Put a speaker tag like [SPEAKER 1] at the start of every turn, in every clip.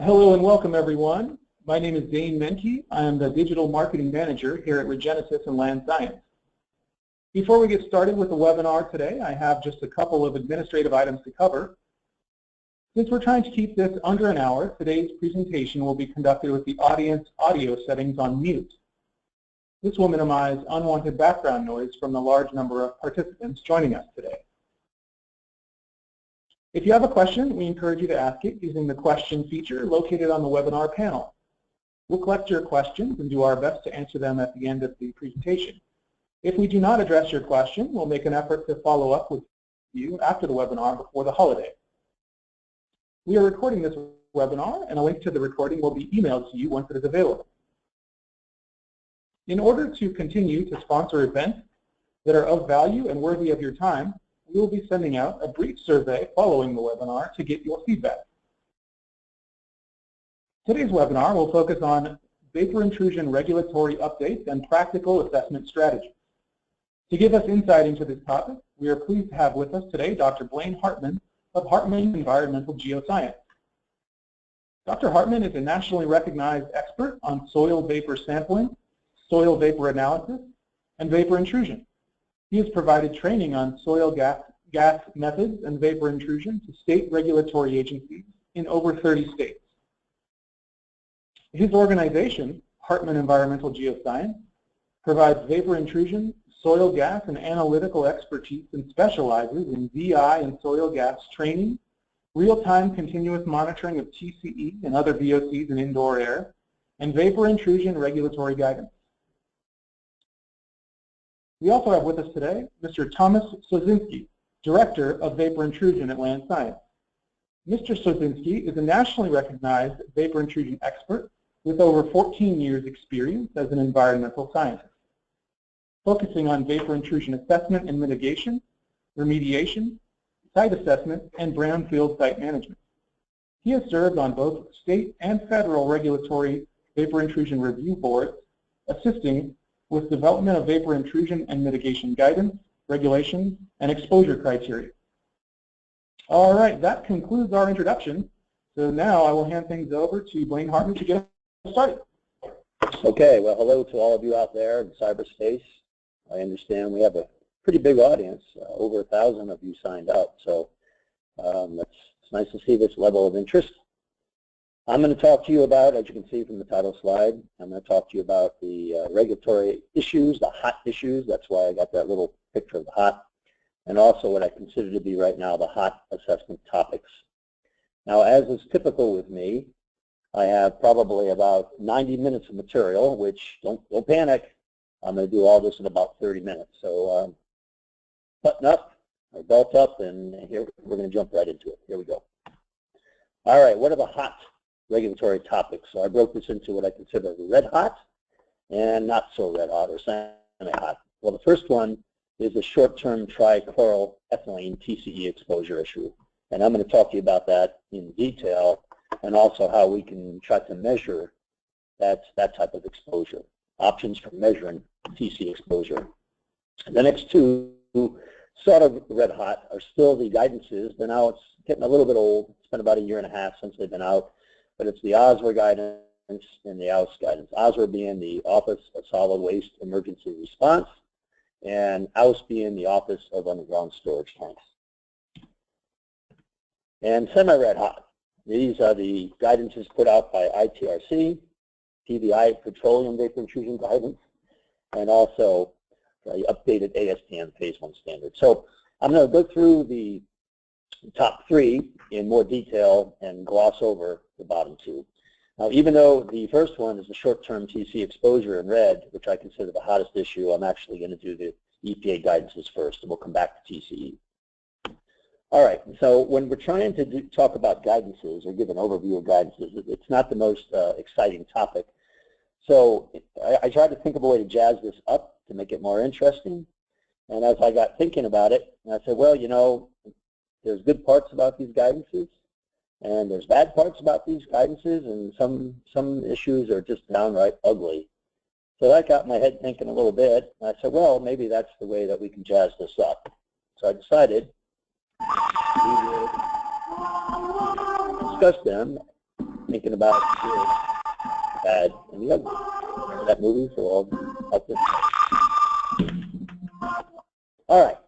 [SPEAKER 1] Hello and welcome everyone. My name is Dane Menke. I am the Digital Marketing Manager here at Regenesis and Land Science. Before we get started with the webinar today, I have just a couple of administrative items to cover. Since we're trying to keep this under an hour, today's presentation will be conducted with the audience audio settings on mute. This will minimize unwanted background noise from the large number of participants joining us today. If you have a question, we encourage you to ask it using the question feature located on the webinar panel. We'll collect your questions and do our best to answer them at the end of the presentation. If we do not address your question, we'll make an effort to follow up with you after the webinar before the holiday. We are recording this webinar, and a link to the recording will be emailed to you once it is available. In order to continue to sponsor events that are of value and worthy of your time, we will be sending out a brief survey following the webinar to get your feedback. Today's webinar will focus on vapor intrusion regulatory updates and practical assessment strategies. To give us insight into this topic, we are pleased to have with us today Dr. Blayne Hartman of Hartman Environmental Geoscience. Dr. Hartman is a nationally recognized expert on soil vapor sampling, soil vapor analysis, and vapor intrusion. He has provided training on soil gas methods and vapor intrusion to state regulatory agencies in over 30 states. His organization, Hartman Environmental Geoscience, provides vapor intrusion, soil gas, and analytical expertise and specializes in VI and soil gas training, real-time continuous monitoring of TCE and other VOCs in indoor air, and vapor intrusion regulatory guidance. We also have with us today Mr. Thomas Szocinski, Director of Vapor Intrusion at Land Science. Mr. Szocinski is a nationally recognized vapor intrusion expert with over 14 years experience as an environmental scientist, focusing on vapor intrusion assessment and mitigation, remediation, site assessment, and brownfield site management. He has served on both state and federal regulatory vapor intrusion review boards, assisting with development of vapor intrusion and mitigation guidance, regulations, and exposure criteria. All right, that concludes our introduction. So now I will hand things over to Blayne Hartman to get us started.
[SPEAKER 2] Okay, well, hello to all of you out there in cyberspace. I understand we have a pretty big audience, over 1,000 of you signed up, so it's nice to see this level of interest. I'm going to talk to you about, as you can see from the title slide, I'm going to talk to you about the regulatory issues, the hot issues. That's why I got that little picture of the hot, and also what I consider to be right now the hot assessment topics. Now, as is typical with me, I have probably about 90 minutes of material, which, don't panic, I'm going to do all this in about 30 minutes. So button up, or belt up, and here we're going to jump right into it. Here we go. All right, what are the hot regulatory topics? So I broke this into what I consider red hot and not so red hot or semi-hot. Well, the first one is the short-term trichloroethylene TCE exposure issue. And I'm going to talk to you about that in detail and also how we can try to measure that type of exposure, options for measuring TCE exposure. And the next two, sort of red hot, are still the guidances, but now it's getting a little bit old. It's been about 1.5 years since they've been out. But it's the OSWER guidance and the HOX guidance. OSWER being the Office of Solid Waste Emergency Response, and HOX being the Office of Underground Storage Tanks. And semi-red hot. These are the guidances put out by ITRC, PVI Petroleum Vapor Intrusion Guidance, and also the updated ASTM Phase 1 standard. So I'm going to go through the top 3 in more detail and gloss over the bottom 2. Now, even though the first one is the short-term TCE exposure in red, which I consider the hottest issue, I'm actually going to do the EPA guidances first, and we'll come back to TCE. All right, so when we're trying to talk about guidances or give an overview of guidances, it's not the most exciting topic. So I tried to think of a way to jazz this up to make it more interesting. And as I got thinking about it, I said, well, you know, there's good parts about these guidances, and there's bad parts about these guidances, and some issues are just downright ugly. So that got my head thinking a little bit, and I said, well, maybe that's the way that we can jazz this up. So I decided we would discuss them thinking about good, bad, and the ugly. Remember that movie for all out there? All right,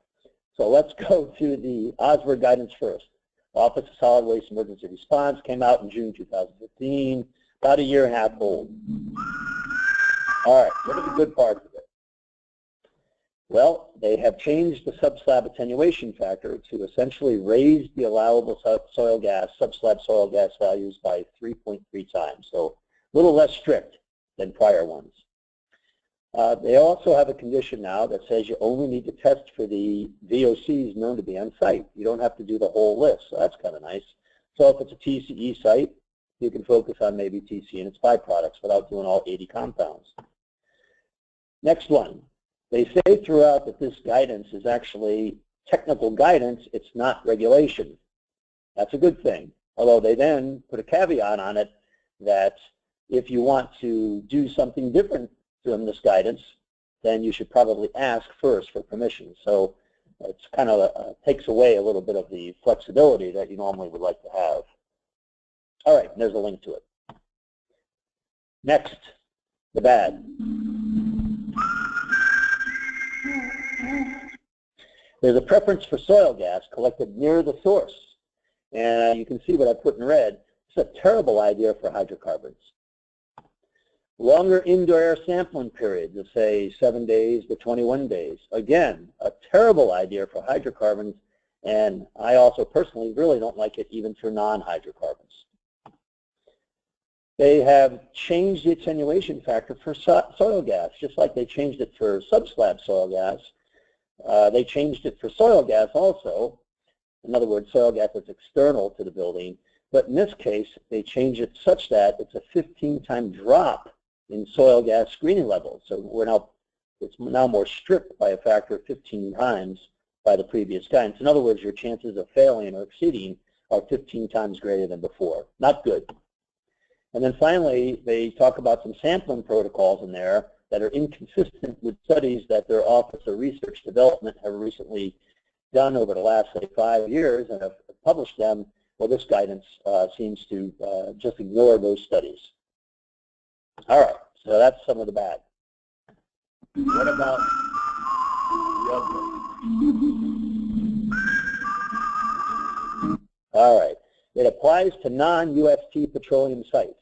[SPEAKER 2] so let's go to the OSWER guidance first. Office of Solid Waste Emergency Response came out in June 2015, about a year and a half old. All right, what are the good parts of it? Well, they have changed the subslab attenuation factor to essentially raise the allowable soil gas, subslab soil gas values by 3.3 times, so a little less strict than prior ones. They also have a condition now that says you only need to test for the VOCs known to be on site. You don't have to do the whole list, so that's kind of nice. So if it's a TCE site, you can focus on maybe TCE and its byproducts without doing all 80 compounds. Next one. They say throughout that this guidance is actually technical guidance, it's not regulation. That's a good thing. Although they then put a caveat on it that if you want to do something different from this guidance, then you should probably ask first for permission. So it's kind of takes away a little bit of the flexibility that you normally would like to have. All right, there's a link to it. Next, the bad. There's a preference for soil gas collected near the source. And you can see what I put in red. It's a terrible idea for hydrocarbons. Longer indoor air sampling periods of, say, 7 days to 21 days. Again, a terrible idea for hydrocarbons, and I also personally really don't like it even for non-hydrocarbons. They have changed the attenuation factor for soil gas, just like they changed it for subslab soil gas. They changed it for soil gas also. In other words, soil gas that's external to the building. But in this case, they changed it such that it's a 15-time drop in soil gas screening levels. So it's now more strict by a factor of 15 times by the previous guidance. In other words, your chances of failing or exceeding are 15 times greater than before. Not good. And then finally, they talk about some sampling protocols in there that are inconsistent with studies that their Office of Research Development have recently done over the last, say, 5 years and have published them. Well, this guidance seems to just ignore those studies. All right, so that's some of the bad. What about the ugly? All right, it applies to non-UST petroleum sites.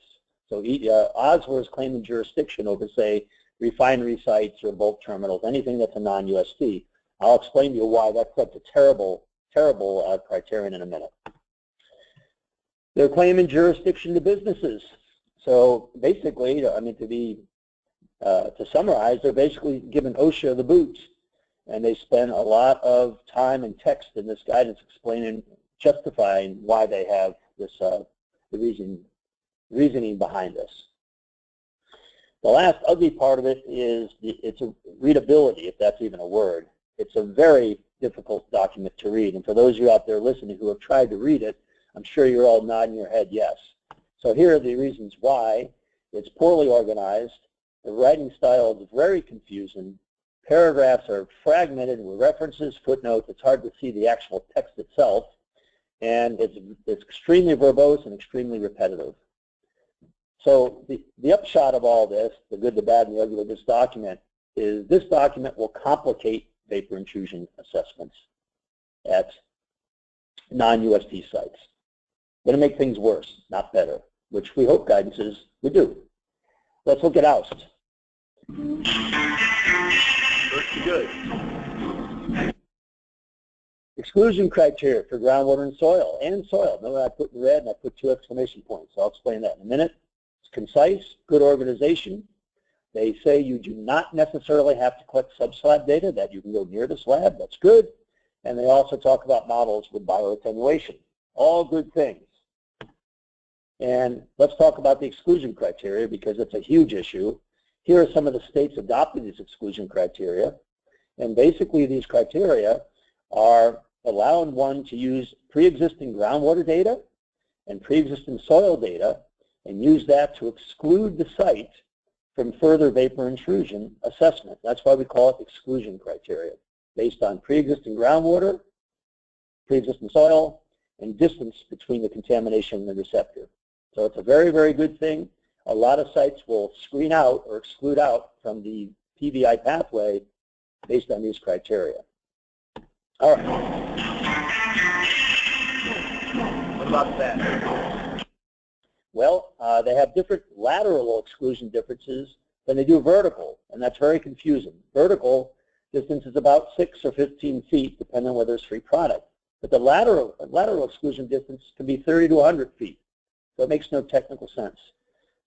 [SPEAKER 2] So OSWER is claiming jurisdiction over, say, refinery sites or bulk terminals, anything that's a non-UST. I'll explain to you why that's such a terrible, terrible criterion in a minute. They're claiming jurisdiction to businesses. So basically, I mean, to summarize, they're basically giving OSHA the boot, and they spend a lot of time and text in this guidance explaining, justifying why they have this, the reasoning behind this. The last ugly part of it is its readability, if that's even a word. It's a very difficult document to read, and for those of you out there listening who have tried to read it, I'm sure you're all nodding your head yes. So here are the reasons why. It's poorly organized. The writing style is very confusing. Paragraphs are fragmented with references, footnotes. It's hard to see the actual text itself. And it's extremely verbose and extremely repetitive. So the upshot of all this, the good, the bad, and the ugly of this document, is this document will complicate vapor intrusion assessments at non-UST sites. Going to make things worse, not better, which we hope guidances would do. Let's look at OUST. Pretty good. Exclusion criteria for groundwater and soil. Remember I put in red and I put 2 exclamation points. I'll explain that in a minute. It's concise, good organization. They say you do not necessarily have to collect subslab data, that you can go near the slab. That's good. And they also talk about models with bioattenuation. All good things. And let's talk about the exclusion criteria because it's a huge issue. Here are some of the states adopting these exclusion criteria. And basically these criteria are allowing one to use pre-existing groundwater data and pre-existing soil data and use that to exclude the site from further vapor intrusion assessment. That's why we call it exclusion criteria, based on pre-existing groundwater, pre-existing soil, and distance between the contamination and the receptor. So it's a very, very good thing. A lot of sites will screen out or exclude out from the PVI pathway based on these criteria. All right. What about that? Well, they have different lateral exclusion differences than they do vertical, and that's very confusing. Vertical distance is about 6 or 15 feet, depending on whether it's free product. But the lateral exclusion distance can be 30 to 100 feet, so it makes no technical sense.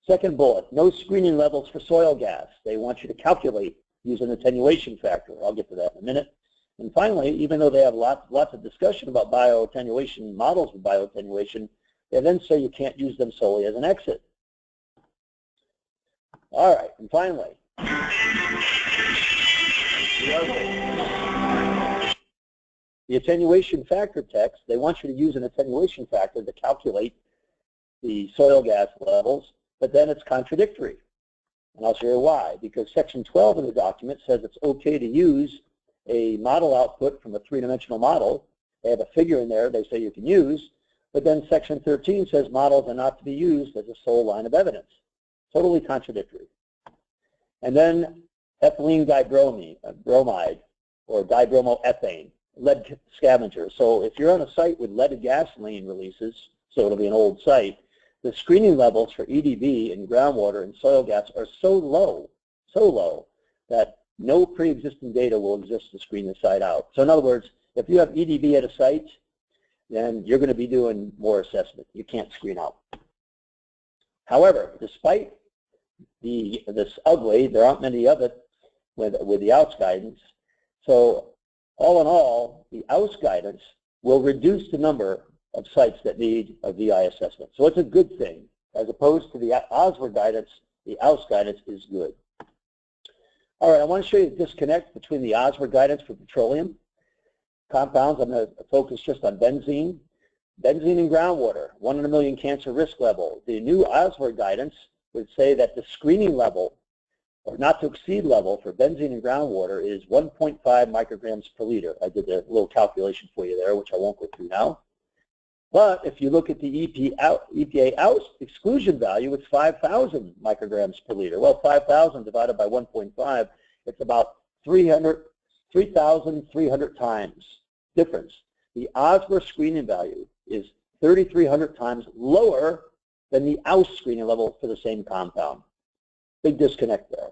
[SPEAKER 2] Second bullet, no screening levels for soil gas. They want you to calculate using attenuation factor. I'll get to that in a minute. And finally, even though they have lots of discussion about bioattenuation, models of bioattenuation, they then say you can't use them solely as an exit. All right, and finally, the attenuation factor text, they want you to use an attenuation factor to calculate the soil gas levels, but then it's contradictory. And I'll show you why. Because section 12 of the document says it's okay to use a model output from a three-dimensional model. They have a figure in there they say you can use, but then section 13 says models are not to be used as a sole line of evidence. Totally contradictory. And then ethylene dibromide or dibromoethane, lead scavenger. So if you're on a site with leaded gasoline releases, so it'll be an old site, the screening levels for EDB in groundwater and soil gas are so low that no pre-existing data will exist to screen the site out. So in other words, if you have EDB at a site, then you're going to be doing more assessment. You can't screen out. However, despite this ugly, there aren't many of it with the OUS guidance. So all in all, the OUS guidance will reduce the number of sites that need a VI assessment. So it's a good thing. As opposed to the OSWER guidance, the OUS guidance is good. All right, I want to show you the disconnect between the OSWER guidance for petroleum compounds. I'm going to focus just on benzene. Benzene in groundwater, 1 in a million cancer risk level. The new OSWER guidance would say that the screening level, or not to exceed level, for benzene in groundwater is 1.5 micrograms per liter. I did a little calculation for you there, which I won't go through now. But if you look at the EPA exclusion value, it's 5,000 micrograms per liter. Well, 5,000 divided by 1.5, it's about 3,300 times difference. The OSWER screening value is 3,300 times lower than the OUS screening level for the same compound. Big disconnect there.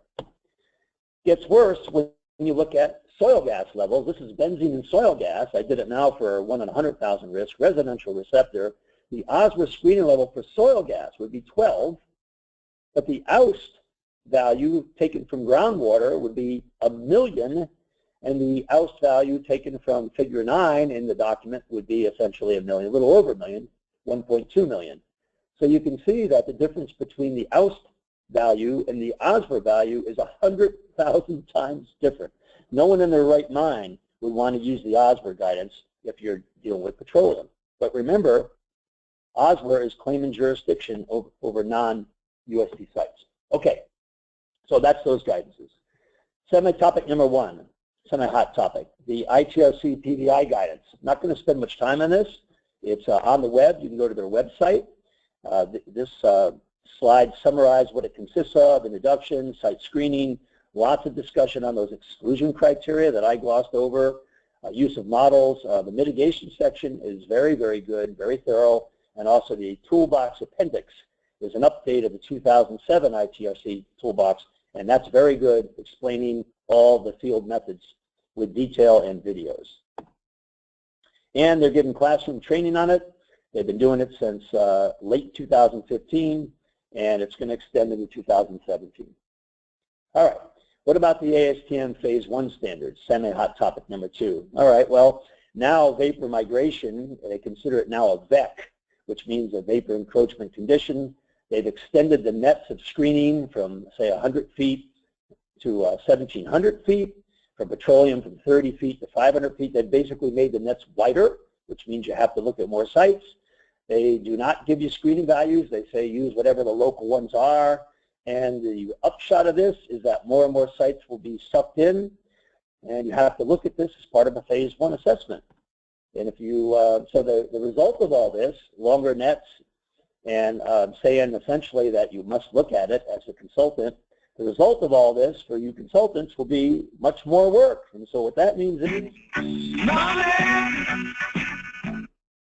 [SPEAKER 2] Gets worse when you look at soil gas levels. This is benzene and soil gas. I did it now for 1 in 100,000 risk, residential receptor. The OSWER screening level for soil gas would be 12, but the OUS value taken from groundwater would be 1 million, and the OUS value taken from figure 9 in the document would be essentially 1 million, a little over 1 million, 1.2 million. So you can see that the difference between the OUS value and the OSWER value is 100,000 times different. No one in their right mind would want to use the OSWER guidance if you're dealing with petroleum. But remember, OSWER is claiming jurisdiction over non-USD sites. Okay, so that's those guidances. Semi-topic number 1, semi-hot topic, the ITRC PVI guidance. I'm not going to spend much time on this. It's on the web. You can go to their website. This slide summarizes what it consists of: introduction, site screening, lots of discussion on those exclusion criteria that I glossed over, use of models. The mitigation section is very, very good, very thorough, and also the toolbox appendix is an update of the 2007 ITRC toolbox, and that's very good, explaining all the field methods with detail and videos. And they're giving classroom training on it. They've been doing it since late 2015, and it's going to extend into 2017. All right. What about the ASTM Phase 1 standards, semi-hot topic number 2? All right, well, now vapor migration, they consider it now a VEC, which means a vapor encroachment condition. They've extended the nets of screening from, say, 100 feet to 1,700 feet, from petroleum from 30 feet to 500 feet. They've basically made the nets wider, which means you have to look at more sites. They do not give you screening values. They say use whatever the local ones are. And the upshot of this is that more and more sites will be sucked in, and you have to look at this as part of a Phase 1 assessment. And if you, so the result of all this, longer nets, and saying essentially that you must look at it as a consultant. The result of all this for you consultants will be much more work. And so what that means is,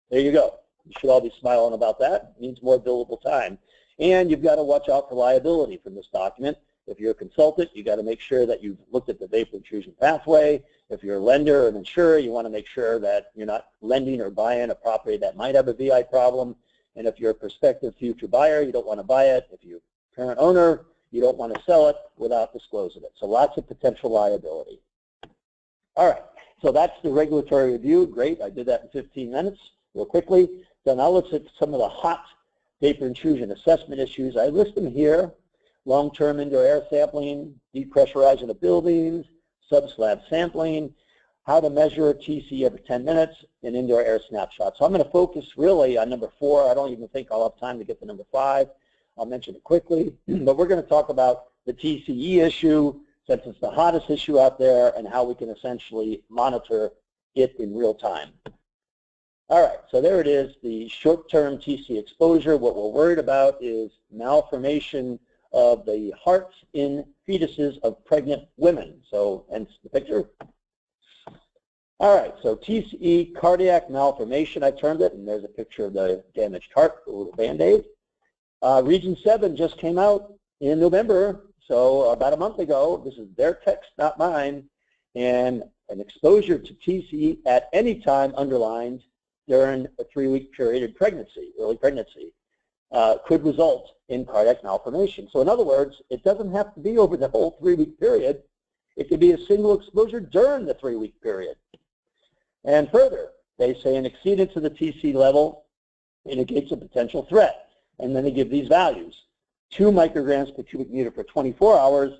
[SPEAKER 2] there you go. You should all be smiling about that. It means more billable time. And you've got to watch out for liability from this document. If you're a consultant, you've got to make sure that you've looked at the vapor intrusion pathway. If you're a lender or an insurer, you want to make sure that you're not lending or buying a property that might have a VI problem. And if you're a prospective future buyer, you don't want to buy it. If you're a current owner, you don't want to sell it without disclosing it. So lots of potential liability. All right, so that's the regulatory review. Great, I did that in 15 minutes real quickly. So now let's look at some of the hot vapor intrusion assessment issues. I list them here: long-term indoor air sampling, depressurizing the buildings, sub-slab sampling, how to measure TCE every 10 minutes, and indoor air snapshots. So I'm going to focus really on number 4. I don't even think I'll have time to get to number 5. I'll mention it quickly, but we're going to talk about the TCE issue, since it's the hottest issue out there, and how we can essentially monitor it in real time. All right, so there it is, the short-term TCE exposure. What we're worried about is malformation of the hearts in fetuses of pregnant women. So, hence the picture. All right, so TCE Cardiac Malformation, I termed it, and there's a picture of the damaged heart, a little Band-Aid. Region 7 just came out in November, so about a month ago. This is their text, not mine. And an exposure to TCE at any time underlined during a 3-week period in pregnancy, early pregnancy, could result in cardiac malformation. So in other words, it doesn't have to be over the whole 3-week period. It could be a single exposure during the 3-week period. And further, they say an exceedance of the TCE level indicates a potential threat. And then they give these values: 2 micrograms per cubic meter for 24 hours,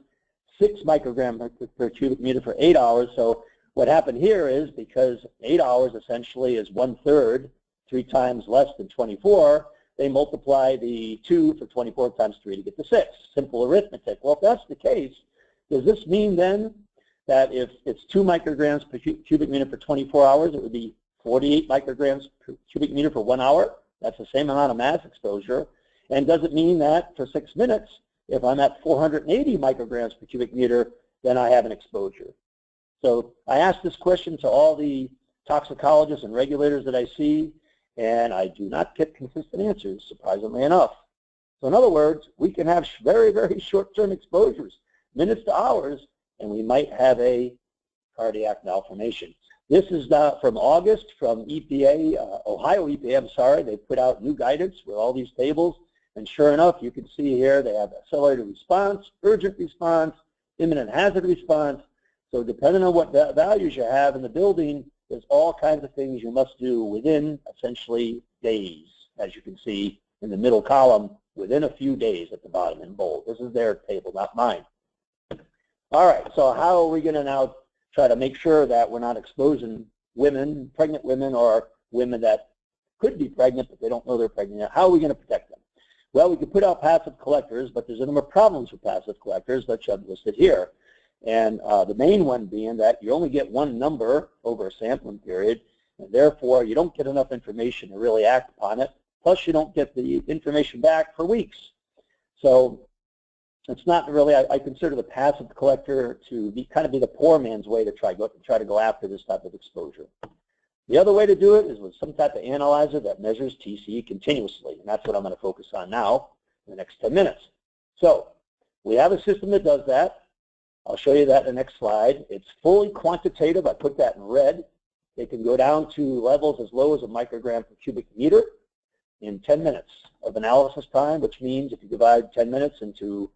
[SPEAKER 2] 6 micrograms per cubic meter for 8 hours. So what happened here is, because 8 hours essentially is 1/3, 3 times less than 24, they multiply the 2 for 24 times 3 to get the 6. Simple arithmetic. Well, if that's the case, does this mean then that if it's 2 micrograms per cubic meter for 24 hours, it would be 48 micrograms per cubic meter for 1 hour? That's the same amount of mass exposure. And does it mean that for 6 minutes, if I'm at 480 micrograms per cubic meter, then I have an exposure? So I asked this question to all the toxicologists and regulators that I see, and I do not get consistent answers, surprisingly enough. So in other words, we can have very, very short-term exposures, minutes to hours, and we might have a cardiac malformation. This is from August from EPA, Ohio EPA, I'm sorry. They put out new guidance with all these tables. And sure enough, you can see here they have accelerated response, urgent response, imminent hazard response. So depending on what values you have in the building, there's all kinds of things you must do within essentially days, as you can see in the middle column, within a few days at the bottom in bold. This is their table, not mine. All right, so how are we going to now try to make sure that we're not exposing women, pregnant women, or women that could be pregnant but they don't know they're pregnant yet? How are we going to protect them? Well, we could put out passive collectors, but there's a number of problems with passive collectors that I've listed here. And the main one being that you only get one number over a sampling period, and therefore you don't get enough information to really act upon it. Plus, you don't get the information back for weeks. So it's not really, I consider the passive collector to be kind of the poor man's way to try to go after this type of exposure. The other way to do it is with some type of analyzer that measures TCE continuously, and that's what I'm going to focus on now in the next 10 minutes. So we have a system that does that. I'll show you that in the next slide. It's fully quantitative. I put that in red. It can go down to levels as low as a microgram per cubic meter in 10 minutes of analysis time, which means if you divide 10 minutes into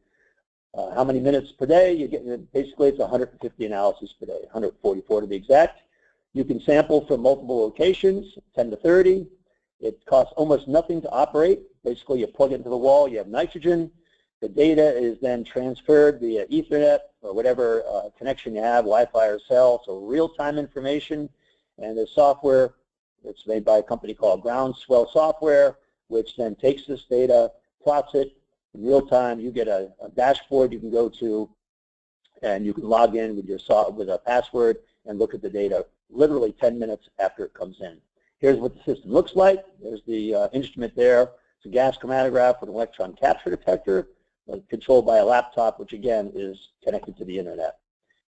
[SPEAKER 2] how many minutes per day, you get basically it's 150 analyses per day, 144 to be exact. You can sample from multiple locations, 10 to 30. It costs almost nothing to operate. Basically, you plug it into the wall, you have nitrogen. The data is then transferred via Ethernet or whatever connection you have, Wi-Fi or cell, so real-time information. And the software, it's made by a company called Groundswell Software, which then takes this data, plots it in real time. You get a dashboard you can go to, and you can log in with a password and look at the data literally 10 minutes after it comes in. Here's what the system looks like. There's the instrument there. It's a gas chromatograph with an electron capture detector controlled by a laptop, which again is connected to the internet.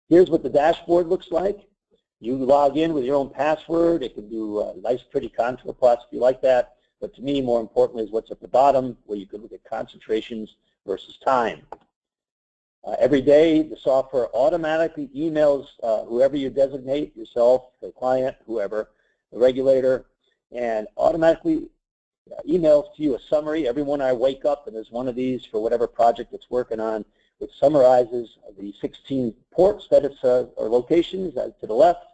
[SPEAKER 2] Here's what the dashboard looks like. You log in with your own password. It can do nice, pretty contour plots if you like that. But to me, more importantly, is what's at the bottom, where you can look at concentrations versus time. Every day, the software automatically emails whoever you designate, yourself, the client, whoever, the regulator, and automatically emails to you a summary. Every morning I wake up and there's one of these for whatever project it's working on, which summarizes the 16 ports that it's, or locations to the left,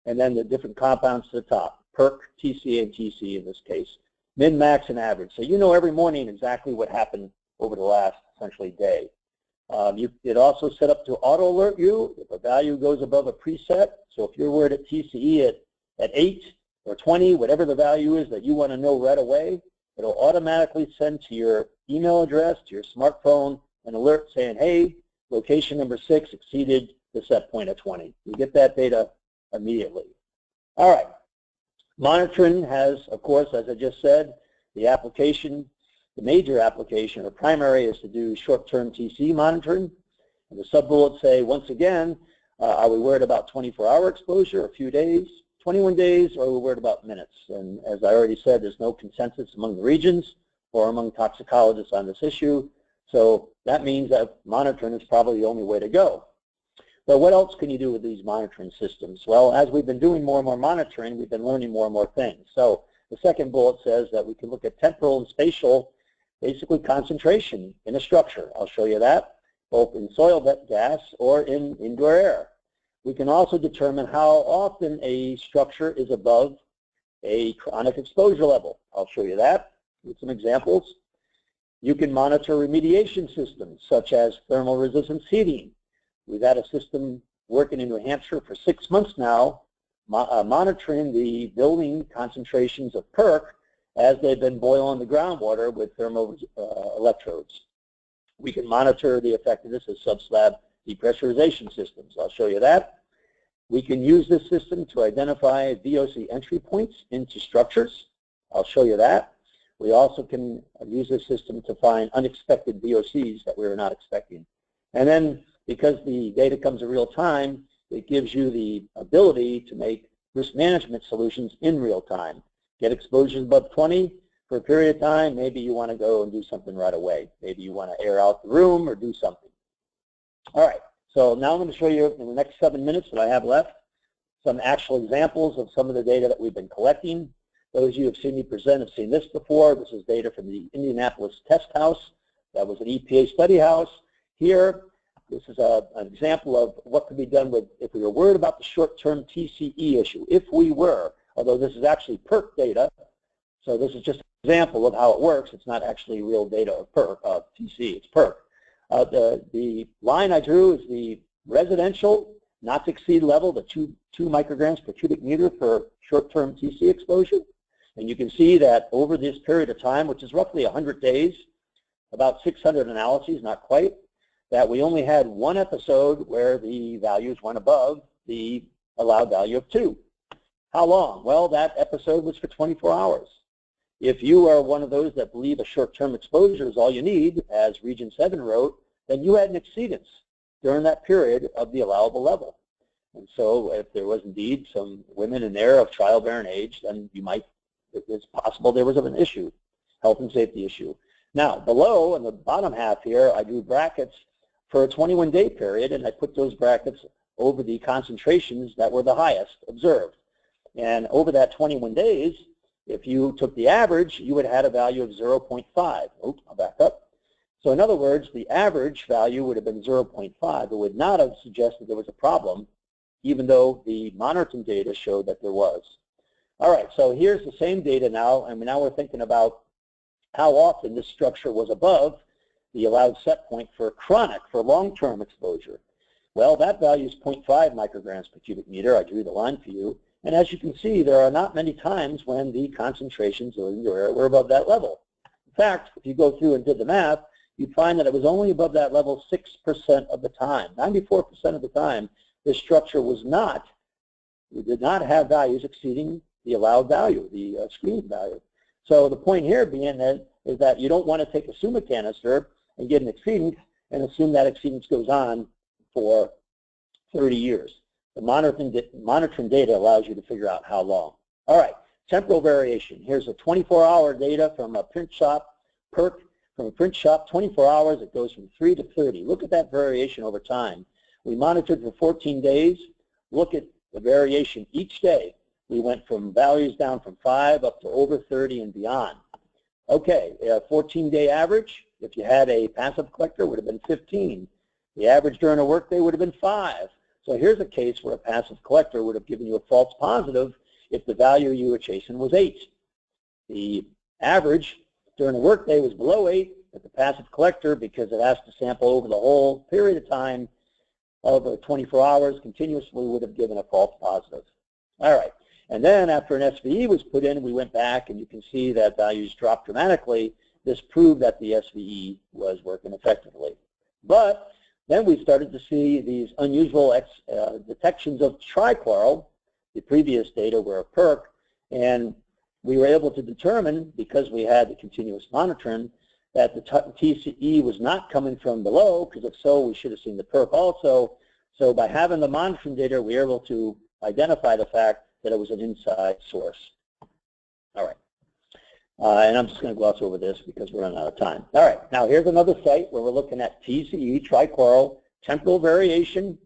[SPEAKER 2] and then the different compounds to the top, PERC, TCE, and TCE in this case, min, max, and average. So you know every morning exactly what happened over the last, essentially, day. It also set up to auto-alert you if a value goes above a preset. So if you're worried at TCE at 8 or 20, whatever the value is that you want to know right away, it'll automatically send to your email address, to your smartphone, an alert saying, hey, location number 6 exceeded the set point at 20. You get that data immediately. All right. Monitoring has, of course, as I just said, the application, the major application or primary is to do short-term TCE monitoring. And the sub-bullets say, once again, are we worried about 24-hour exposure, a few days, 21 days, or are we worried about minutes? And as I already said, there's no consensus among the regions or among toxicologists on this issue. So that means that monitoring is probably the only way to go. But what else can you do with these monitoring systems? Well, as we've been doing more and more monitoring, we've been learning more and more things. So the second bullet says that we can look at temporal and spatial, basically concentration in a structure. I'll show you that, both in soil gas or in indoor air. We can also determine how often a structure is above a chronic exposure level. I'll show you that with some examples. You can monitor remediation systems such as thermal resistance heating. We've had a system working in New Hampshire for 6 months now, monitoring the building concentrations of PERC as they've been boiling the groundwater with thermal electrodes. We can monitor the effectiveness of subslab depressurization systems. I'll show you that. We can use this system to identify VOC entry points into structures. I'll show you that. We also can use this system to find unexpected VOCs that we were not expecting. And then, because the data comes in real time, it gives you the ability to make risk management solutions in real time. Get exposures above 20 for a period of time, maybe you want to go and do something right away. Maybe you want to air out the room or do something. All right, so now I'm going to show you in the next 7 minutes that I have left some actual examples of some of the data that we've been collecting. Those of you who have seen me present have seen this before. This is data from the Indianapolis test house. That was an EPA study house. Here, this is an example of what could be done with if we were worried about the short-term TCE issue. If we were, although this is actually PERC data, so this is just an example of how it works. It's not actually real data of PERC, of TCE, it's PERC. The line I drew is the residential not to exceed level, the 2 micrograms per cubic meter for short-term TCE exposure. And you can see that over this period of time, which is roughly 100 days, about 600 analyses, not quite, that we only had 1 episode where the values went above the allowed value of 2. How long? Well, that episode was for 24 hours. If you are one of those that believe a short-term exposure is all you need, as Region 7 wrote, then you had an exceedance during that period of the allowable level. And so if there was indeed some women in there of childbearing age, then you might, it's possible there was an issue, health and safety issue. Now, below in the bottom half here, I drew brackets for a 21-day period, and I put those brackets over the concentrations that were the highest observed. And over that 21 days, if you took the average, you would have had a value of 0.5. Oops, I'll back up. So in other words, the average value would have been 0.5. It would not have suggested there was a problem, even though the monitoring data showed that there was. All right, so here's the same data now, and now we're thinking about how often this structure was above the allowed set point for chronic, for long-term exposure. Well, that value is 0.5 micrograms per cubic meter. I drew the line for you. And as you can see, there are not many times when the concentrations of indoor air were above that level. In fact, if you go through and did the math, you'd find that it was only above that level 6% of the time. 94% of the time, this structure was not, we did not have values exceeding the allowed value, the screening value. So the point here being that is that you don't want to take a SUMA canister and get an exceedance and assume that exceedance goes on for 30 years. The monitoring data allows you to figure out how long. All right, temporal variation. Here's a 24-hour data from a print shop, PERC, from a print shop, 24 hours. It goes from 3 to 30. Look at that variation over time. We monitored for 14 days. Look at the variation each day. We went from values down from 5 up to over 30 and beyond. Okay, a 14-day average, if you had a passive collector, would have been 15. The average during a workday would have been 5. So here's a case where a passive collector would have given you a false positive if the value you were chasing was 8. The average during a workday was below 8, but the passive collector, because it has to sample over the whole period of time of 24 hours continuously, would have given a false positive. All right, and then after an SVE was put in, we went back and you can see that values dropped dramatically. This proved that the SVE was working effectively. But then we started to see these unusual detections of trichloral. The previous data were a PERC, and we were able to determine, because we had the continuous monitoring, that the TCE was not coming from below, because if so, we should have seen the PERC also. So by having the monitoring data, we were able to identify the fact that it was an inside source. All right. And I'm just going to gloss over this because we're running out of time. All right, now here's another site where we're looking at TCE, trichloral, temporal variation.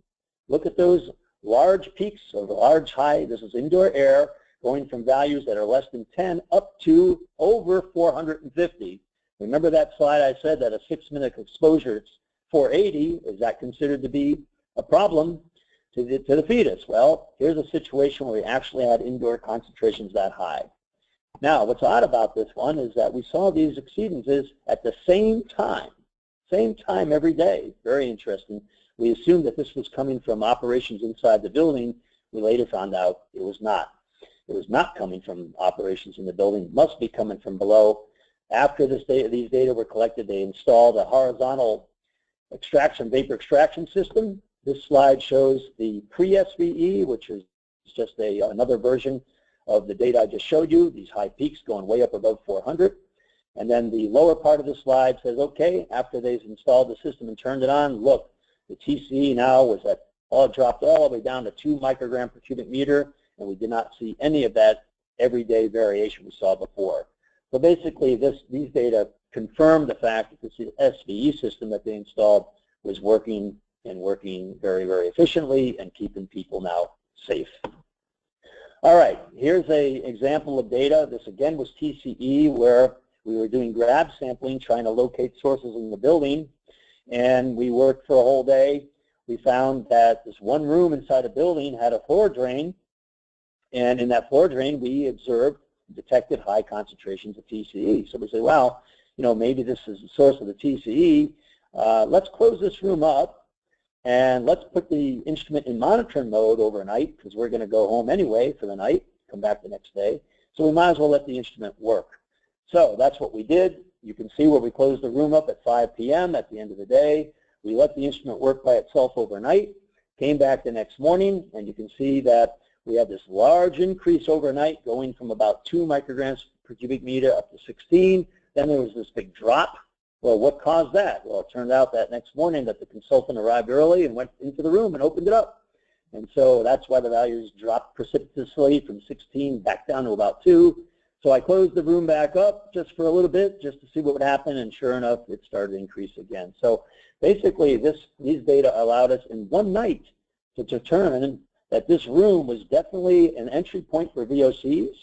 [SPEAKER 2] Look at those large peaks or the large high. This is indoor air going from values that are less than 10 up to over 450. Remember that slide I said that a 6-minute exposure, it's 480. Is that considered to be a problem to the fetus? Well, here's a situation where we actually had indoor concentrations that high. Now, what's odd about this one is that we saw these exceedances at the same time every day. Very interesting. We assumed that this was coming from operations inside the building. We later found out it was not. It was not coming from operations in the building. It must be coming from below. After these data were collected, they installed a horizontal vapor extraction system. This slide shows the pre-SVE, which is just another version of the data I just showed you, these high peaks going way up above 400. And then the lower part of the slide says, okay, after they've installed the system and turned it on, look, the TCE now was dropped all the way down to 2 microgram per cubic meter, and we did not see any of that everyday variation we saw before. So basically, these data confirmed the fact that this SVE system that they installed was working very, very efficiently and keeping people now safe. All right, here's an example of data. This again was TCE, where we were doing grab sampling, trying to locate sources in the building, and we worked for a whole day. We found that this one room inside a building had a floor drain, and in that floor drain we detected high concentrations of TCE. So we say, wow, maybe this is the source of the TCE. Let's close this room up. And let's put the instrument in monitoring mode overnight, because we're going to go home anyway for the night, come back the next day. So we might as well let the instrument work. So that's what we did. You can see where we closed the room up at 5 p.m. at the end of the day. We let the instrument work by itself overnight, came back the next morning, and you can see that we had this large increase overnight going from about 2 micrograms per cubic meter up to 16. Then there was this big drop. Well, what caused that? Well, it turned out that next morning that the consultant arrived early and went into the room and opened it up. And so that's why the values dropped precipitously from 16 back down to about 2. So I closed the room back up just for a little bit just to see what would happen, and sure enough, it started to increase again. So basically, these data allowed us in one night to determine that this room was definitely an entry point for VOCs.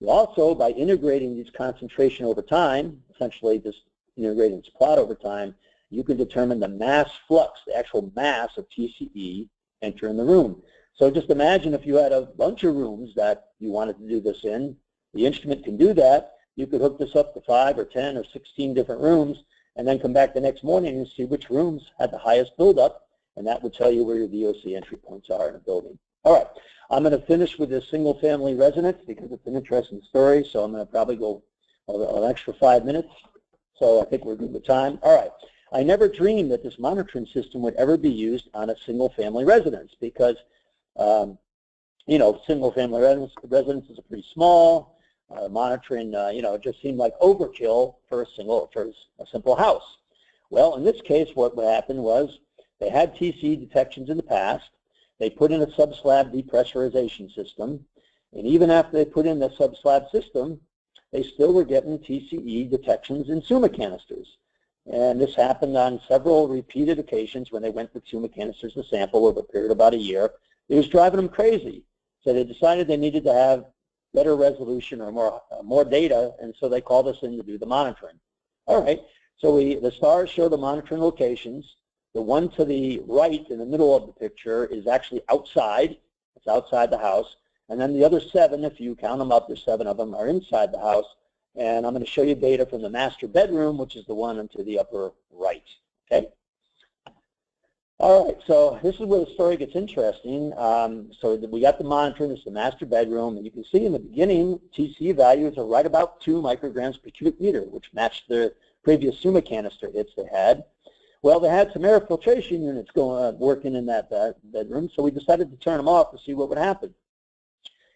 [SPEAKER 2] We also, by integrating these concentration over time, essentially just integrating this plot over time, you can determine the mass flux, the actual mass of TCE entering the room. So just imagine if you had a bunch of rooms that you wanted to do this in. The instrument can do that. You could hook this up to 5 or 10 or 16 different rooms and then come back the next morning and see which rooms had the highest buildup, and that would tell you where your VOC entry points are in a building. All right, I'm going to finish with this single-family residence because it's an interesting story, so I'm going to probably go an extra 5 minutes. So I think we're good with time. All right. I never dreamed that this monitoring system would ever be used on a single-family residence because, single-family residences are pretty small. monitoring, you know, it just seemed like overkill for a simple house. Well, in this case, what happened was they had TCE detections in the past. They put in a subslab depressurization system, and even after they put in the subslab system, they still were getting TCE detections in SUMA canisters. And this happened on several repeated occasions when they went with SUMA canisters to sample over a period of about a year. It was driving them crazy. So they decided they needed to have better resolution or more data, and so they called us in to do the monitoring. All right, so the stars show the monitoring locations. The one to the right in the middle of the picture is actually outside. It's outside the house. And then the other 7, if you count them up, there's 7 of them, are inside the house. And I'm going to show you data from the master bedroom, which is the one to the upper right. Okay. All right, so this is where the story gets interesting. So we got the monitoring, this is the master bedroom, and you can see in the beginning, TCE values are right about 2 micrograms per cubic meter, which matched the previous SUMA canister hits they had. Well, they had some air filtration units working in that bedroom, so we decided to turn them off to see what would happen.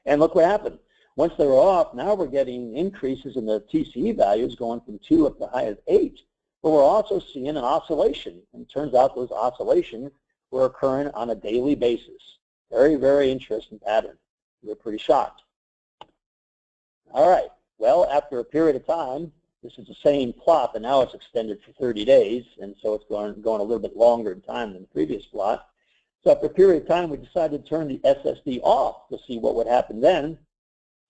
[SPEAKER 2] And look what happened. Once they were off, now we're getting increases in the TCE values going from 2 up to high as 8. But we're also seeing an oscillation. And it turns out those oscillations were occurring on a daily basis. Very, very interesting pattern. We're pretty shocked. All right. Well, after a period of time, this is the same plot, but now it's extended for 30 days. And so it's going a little bit longer in time than the previous plot. So after a period of time, we decided to turn the SSD off to see what would happen then.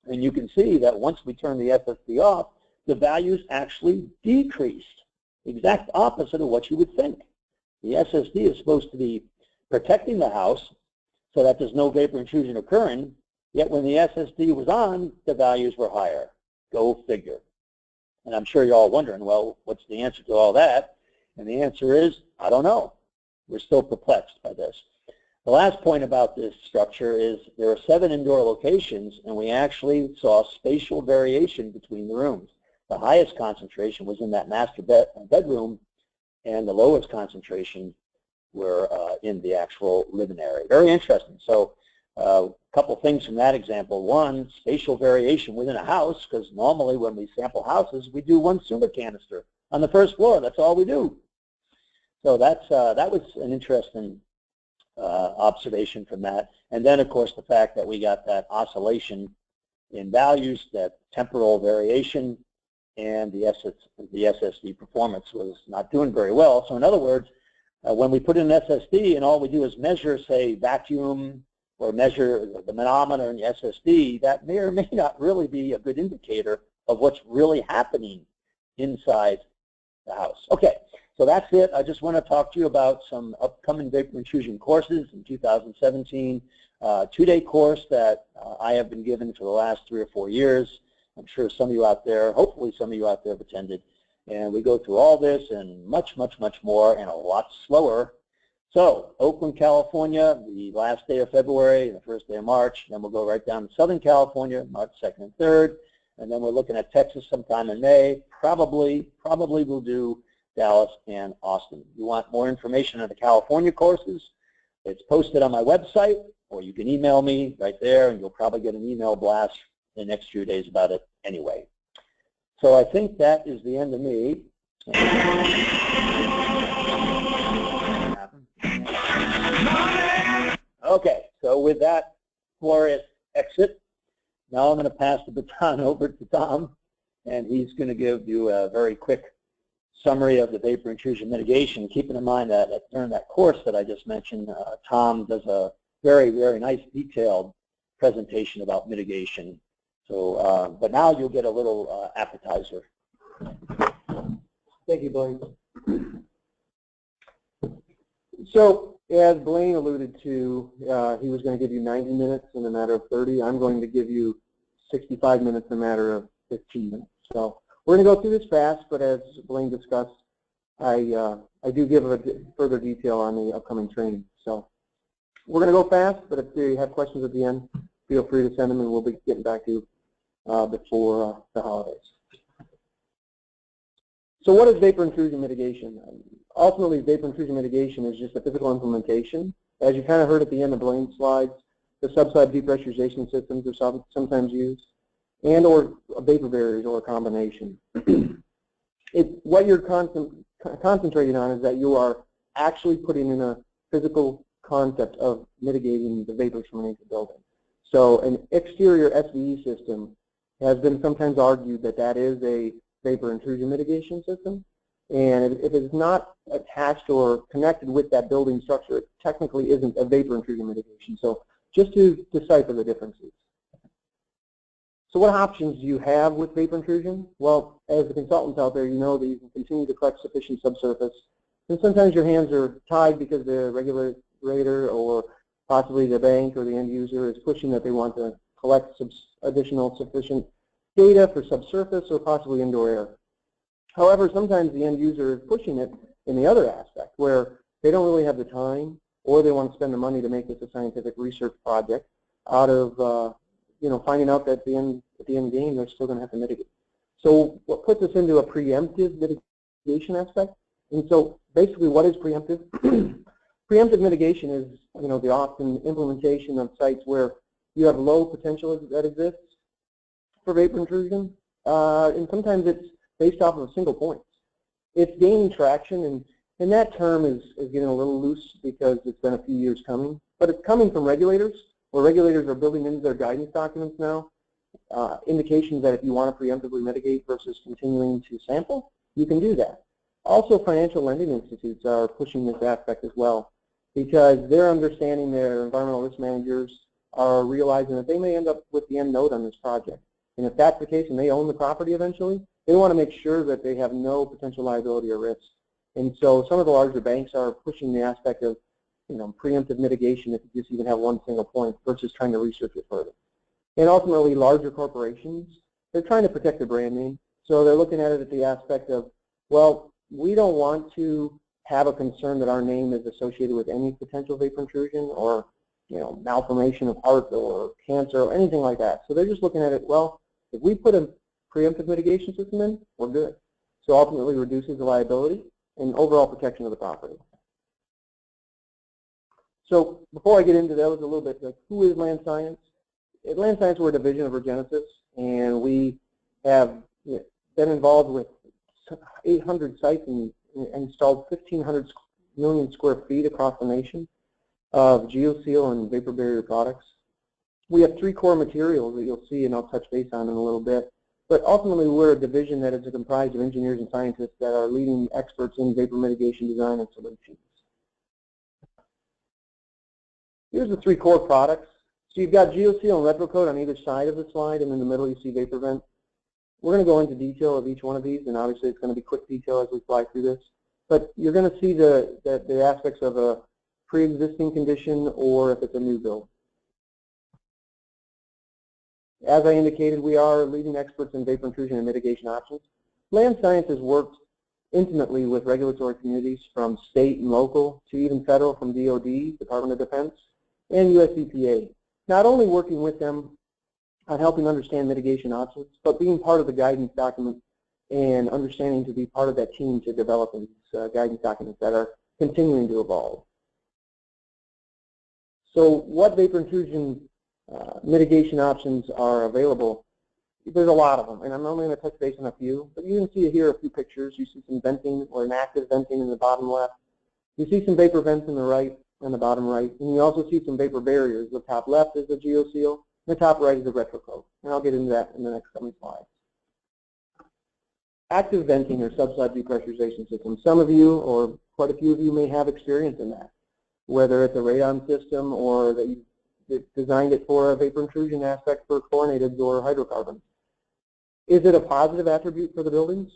[SPEAKER 2] And you can see that once we turn the SSD off, the values actually decreased. The exact opposite of what you would think. The SSD is supposed to be protecting the house so that there's no vapor intrusion occurring, yet when the SSD was on, the values were higher. Go figure. And I'm sure you're all wondering, well, what's the answer to all that? And the answer is, I don't know. We're still perplexed by this. The last point about this structure is there are 7 indoor locations, and we actually saw spatial variation between the rooms. The highest concentration was in that master bedroom, and the lowest concentration were in the actual living area. Very interesting. So a couple things from that example. One, spatial variation within a house, because normally when we sample houses, we do 1 SUMA canister on the first floor. That's all we do. So that was an interesting observation from that. And then, of course, the fact that we got that oscillation in values, that temporal variation, and the SSD performance was not doing very well. So in other words, when we put in an SSD and all we do is measure, say, vacuum or measure the manometer in the SSD, that may or may not really be a good indicator of what's really happening inside the house. Okay. So that's it. I just want to talk to you about some upcoming vapor intrusion courses in 2017. 2-day course that I have been given for the last 3 or 4 years. I'm sure some of you out there, hopefully some of you out there have attended. And we go through all this and much, much, much more and a lot slower. So Oakland, California, the last day of February, the first day of March. Then we'll go right down to Southern California, March 2nd and 3rd. And then we're looking at Texas sometime in May. Probably we'll do Dallas and Austin. If you want more information on the California courses, it's posted on my website, or you can email me right there, and you'll probably get an email blast in the next few days about it anyway. So I think that is the end of me. Okay, so with that glorious exit, now I'm going to pass the baton over to Tom, and he's going to give you a very quick summary of the vapor intrusion mitigation, keeping in mind that during that course that I just mentioned, Tom does a very, very nice detailed presentation about mitigation. So, but now you'll get a little appetizer.
[SPEAKER 1] Thank you, Blayne. So, as Blayne alluded to, he was going to give you 90 minutes in a matter of 30. I'm going to give you 65 minutes in a matter of 15 minutes. So, we're going to go through this fast, but as Blayne discussed, I do give a further detail on the upcoming training. So we're going to go fast, but if you have questions at the end, feel free to send them, and we'll be getting back to you before the holidays. So what is vapor intrusion mitigation? Ultimately, vapor intrusion mitigation is just a physical implementation. As you kind of heard at the end of Blayne's slides, the subslab depressurization systems are sometimes used.
[SPEAKER 3] and or vapor barriers or a combination. What you're concentrating on is that you are actually putting in a physical concept of mitigating the vapors from underneath the building. So an exterior SVE system has been sometimes argued that that is a vapor intrusion mitigation system. And if it's not attached or connected with that building structure, it technically isn't a vapor intrusion mitigation. So just to decipher the differences. So what options do you have with vapor intrusion? Well, as the consultants out there, you know that you can continue to collect sufficient subsurface. And sometimes your hands are tied because the regulator or possibly the bank or the end user is pushing that they want to collect some additional sufficient data for subsurface or possibly indoor air. However, sometimes the end user is pushing it in the other aspect where they don't really have the time or they want to spend the money to make this a scientific research project out of finding out that at the end game they're still going to have to mitigate. So what puts us into a preemptive mitigation aspect? And so basically what is preemptive? Preemptive mitigation is the often implementation of sites where you have low potential that exists for vapor intrusion, and sometimes it's based off of single points. It's gaining traction, and that term is getting a little loose because it's been a few years coming, but it's coming from regulators, where regulators are building into their guidance documents now indications that if you want to preemptively mitigate versus continuing to sample, you can do that. Also, financial lending institutes are pushing this aspect as well because they're understanding their environmental risk managers are realizing that they may end up with the end node on this project. And if that's the case and they own the property eventually, they want to make sure that they have no potential liability or risk. And so some of the larger banks are pushing the aspect of preemptive mitigation if you just even have one single point versus trying to research it further. And ultimately, larger corporations, they're trying to protect their brand name. So they're looking at it at the aspect of, well, we don't want to have a concern that our name is associated with any potential vapor intrusion or malformation of heart or cancer or anything like that. So they're just looking at it, well, if we put a preemptive mitigation system in, we're good. So ultimately reduces the liability and overall protection of the property. So before I get into those a little bit, like who is Land Science? At Land Science, we're a division of Regenesis, and we have been involved with 800 sites and installed 1,500 million square feet across the nation of Geo-Seal and vapor barrier products. We have 3 core materials that you'll see and I'll touch base on in a little bit. But ultimately, we're a division that is comprised of engineers and scientists that are leading experts in vapor mitigation design and solutions. Here's the 3 core products. So you've got Geo-Seal and RetroCoat on either side of the slide, and in the middle you see Vapor Vent. We're going to go into detail of each one of these, and obviously it's going to be quick detail as we fly through this. But you're going to see the aspects of a pre-existing condition or if it's a new build. As I indicated, we are leading experts in vapor intrusion and mitigation options. Land Science has worked intimately with regulatory communities from state and local to even federal from DOD, Department of Defense, and US EPA. Not only working with them on helping understand mitigation options, but being part of the guidance document and understanding to be part of that team to develop these guidance documents that are continuing to evolve. So what vapor intrusion mitigation options are available? There's a lot of them, and I'm only going to touch base on a few, but you can see here a few pictures. You see some venting or an active venting in the bottom left. You see some vapor vents in the right and the bottom right, and you also see some vapor barriers. The top left is the Geo-Seal, and the top right is the RetroCoat, and I'll get into that in the next coming slides. Active venting or subslab depressurization systems. Some of you, or quite a few of you, may have experience in that, whether it's a radon system or that you designed it for a vapor intrusion aspect for chlorinated or hydrocarbons. Is it a positive attribute for the buildings?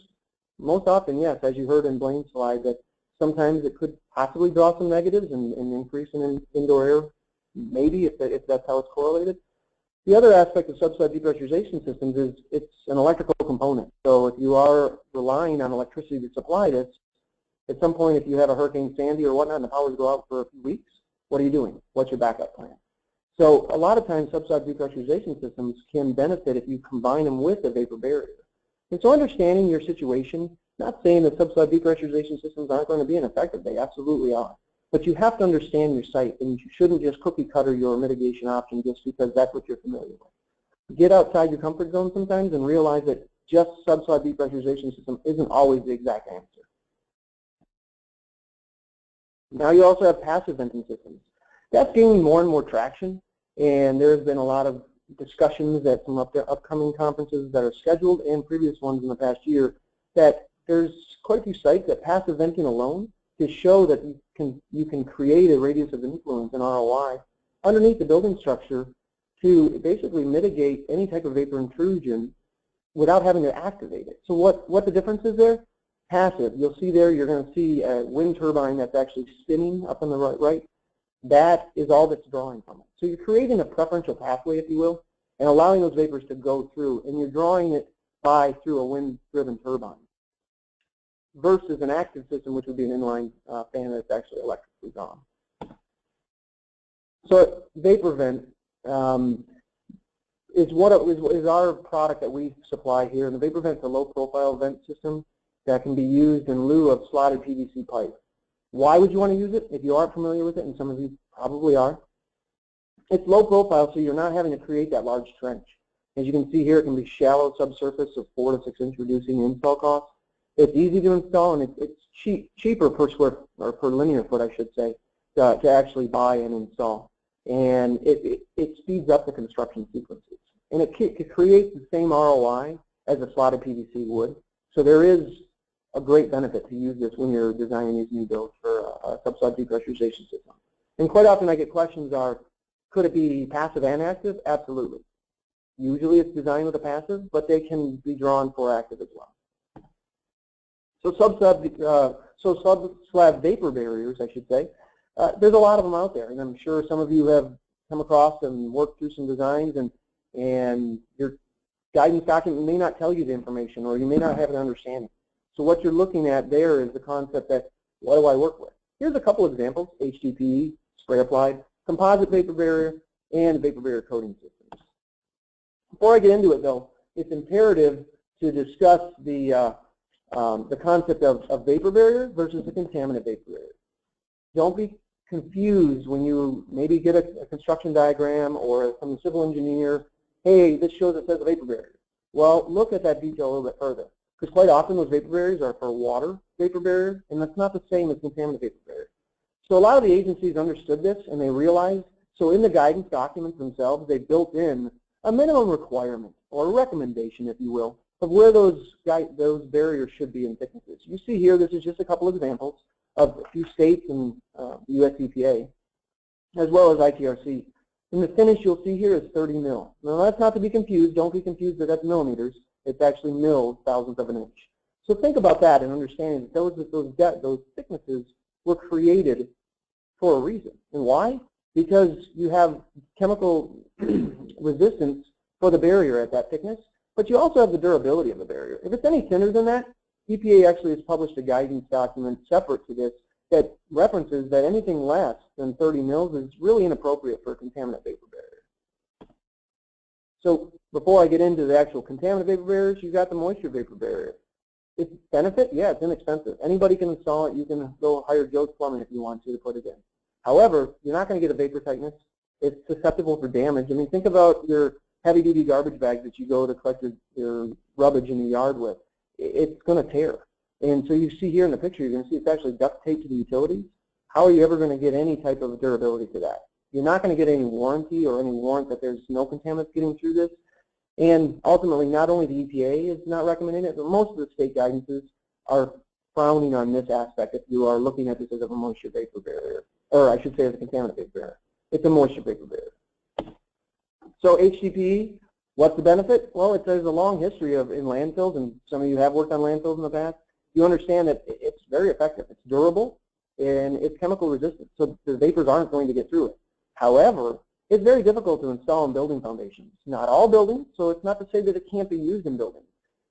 [SPEAKER 3] Most often, yes, as you heard in Blayne's slide, that sometimes it could possibly draw some negatives and increase in indoor air, maybe if that's how it's correlated. The other aspect of subslab depressurization systems is it's an electrical component. So if you are relying on electricity to supply this, at some point if you have a Hurricane Sandy or whatnot and the powers go out for a few weeks, what are you doing? What's your backup plan? So a lot of times subslab depressurization systems can benefit if you combine them with a vapor barrier. And so understanding your situation, not saying that subslab depressurization systems aren't going to be ineffective, they absolutely are. But you have to understand your site, and you shouldn't just cookie cutter your mitigation option just because that's what you're familiar with. get outside your comfort zone sometimes and realize that just subsolid depressurization system isn't always the exact answer. Now you also have passive venting systems. That's gaining more and more traction, and there's been a lot of discussions at some upcoming conferences that are scheduled and previous ones in the past year that there's quite a few sites that passive venting alone to show that you can create a radius of influence, an ROI, underneath the building structure to basically mitigate any type of vapor intrusion without having to activate it. So what the difference is there? Passive. You'll see there, you're going to see a wind turbine that's actually spinning up on the right. That is all that's drawing from it. So you're creating a preferential pathway, if you will, and allowing those vapors to go through, and you're drawing it through a wind-driven turbine versus an active system, which would be an inline fan that's actually electrically drawn. So vapor vent is our product that we supply here, and the vapor vent is a low-profile vent system that can be used in lieu of slotted PVC pipe. Why would you want to use it? If you aren't familiar with it, and some of you probably are, it's low profile, so you're not having to create that large trench. As you can see here, it can be shallow subsurface of 4 to 6 inch, reducing install costs. It's easy to install, and it's cheaper per square or per linear foot, I should say, to actually buy and install. And it speeds up the construction sequences, and it creates the same ROI as a slotted PVC would. So there is a great benefit to use this when you're designing these new builds for a subsolid depressurization system. And quite often I get questions could it be passive and active? Absolutely. Usually it's designed with a passive, but they can be drawn for active as well. So sub-slab vapor barriers, I should say, there's a lot of them out there, and I'm sure some of you have come across and worked through some designs, and your guidance document may not tell you the information, or you may not have an understanding. So what you're looking at there is the concept that, what do I work with? Here's a couple examples: HDPE, spray applied, composite vapor barrier, and vapor barrier coating systems. Before I get into it, though, it's imperative to discuss the concept of vapor barrier versus the contaminant vapor barrier. Don't be confused when you maybe get a construction diagram or from the civil engineer, hey, this shows it says a vapor barrier. Well, look at that detail a little bit further, because quite often those vapor barriers are for water vapor barrier, and that's not the same as contaminant vapor barrier. So a lot of the agencies understood this, and they realized, so in the guidance documents themselves, they built in a minimum requirement, or a recommendation, if you will, of where those barriers should be in thicknesses. You see here, this is just a couple examples of a few states and the US EPA, as well as ITRC. And the finish you'll see here is 30 mil. Now that's not to be confused. Don't be confused that that's millimeters. It's actually mils, thousandths of an inch. So think about that and understanding that those thicknesses were created for a reason. And why? Because you have chemical resistance for the barrier at that thickness, but you also have the durability of the barrier. If it's any thinner than that, EPA actually has published a guidance document separate to this that references that anything less than 30 mils is really inappropriate for a contaminant vapor barrier. So before I get into the actual contaminant vapor barriers, you've got the moisture vapor barrier. Its benefit, yeah, it's inexpensive. Anybody can install it. You can go hire Joe's Plumbing if you want to put it in. However, you're not going to get a vapor tightness. It's susceptible for damage. I mean, think about your heavy-duty garbage bags that you go to collect your rubbish in the yard with. It's going to tear. And so you see here in the picture, you're going to see it's actually duct taped to the utilities. How are you ever going to get any type of durability to that? You're not going to get any warranty or any warrant that there's no contaminants getting through this. And ultimately, not only the EPA is not recommending it, but most of the state guidances are frowning on this aspect if you are looking at this as a moisture vapor barrier, or I should say as a contaminant vapor barrier. It's a moisture vapor barrier. So HDPE, what's the benefit? Well, there's a long history in landfills, and some of you have worked on landfills in the past. You understand that it's very effective. It's durable, and it's chemical resistant, so the vapors aren't going to get through it. However, it's very difficult to install in building foundations. Not all buildings, so it's not to say that it can't be used in buildings.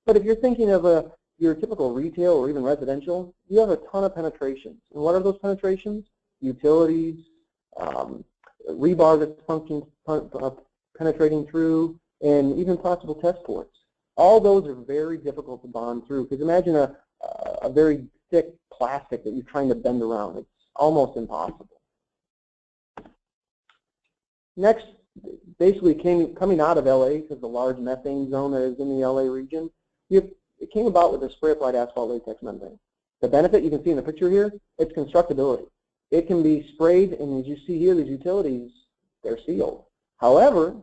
[SPEAKER 3] But if you're thinking of your typical retail or even residential, you have a ton of penetrations. And what are those penetrations? Utilities, rebar that's penetrating through, and even possible test ports. All those are very difficult to bond through, because imagine a very thick plastic that you're trying to bend around. It's almost impossible. Next, basically coming out of LA, because the large methane zone that is in the LA region, it came about with a spray-applied asphalt latex membrane. The benefit you can see in the picture here, it's constructability. It can be sprayed, and as you see here, these utilities, they're sealed. However,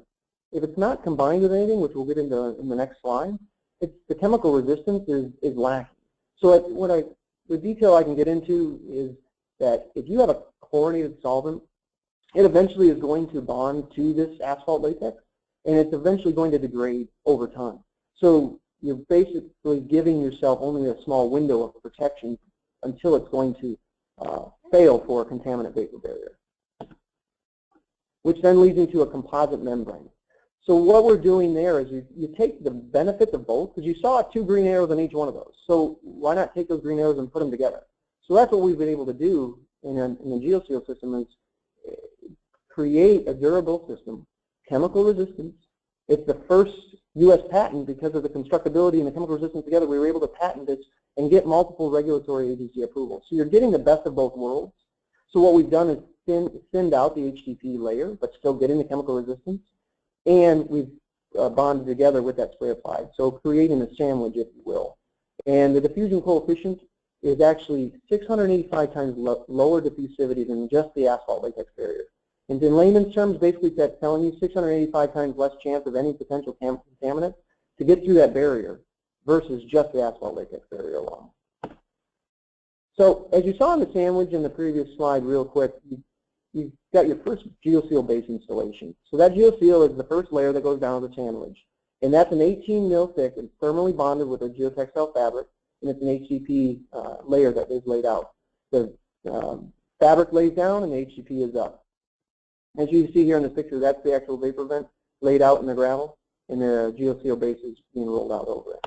[SPEAKER 3] if it's not combined with anything, which we'll get into in the next slide, the chemical resistance is lacking. So the detail I can get into is that if you have a chlorinated solvent, it eventually is going to bond to this asphalt latex, and it's eventually going to degrade over time. So you're basically giving yourself only a small window of protection until it's going to fail for a contaminant vapor barrier, which then leads into a composite membrane. So what we're doing there is you take the benefits of both, because you saw 2 green arrows on each one of those. So why not take those green arrows and put them together? So that's what we've been able to do in the Geo-Seal system, is create a durable system, chemical resistance. It's the first U.S. patent because of the constructability and the chemical resistance together. We were able to patent this and get multiple regulatory agency approval. So you're getting the best of both worlds. So what we've done is thinned out the HDPE layer, but still getting the chemical resistance. And we've bonded together with that spray applied, so creating a sandwich, if you will. And the diffusion coefficient is actually 685 times lower diffusivity than just the asphalt latex barrier. And in layman's terms, basically that's telling you 685 times less chance of any potential contaminant to get through that barrier versus just the asphalt latex barrier alone. So as you saw in the sandwich in the previous slide real quick, you've got your first Geo-Seal base installation. So that Geo-Seal is the first layer that goes down to the sandwich. And that's an 18 mil thick and thermally bonded with a geotextile fabric, and it's an HDPE layer that is laid out. The fabric lays down and the HDPE is up. As you see here in the picture, that's the actual vapor vent laid out in the gravel, and the Geo-Seal base is being rolled out over it.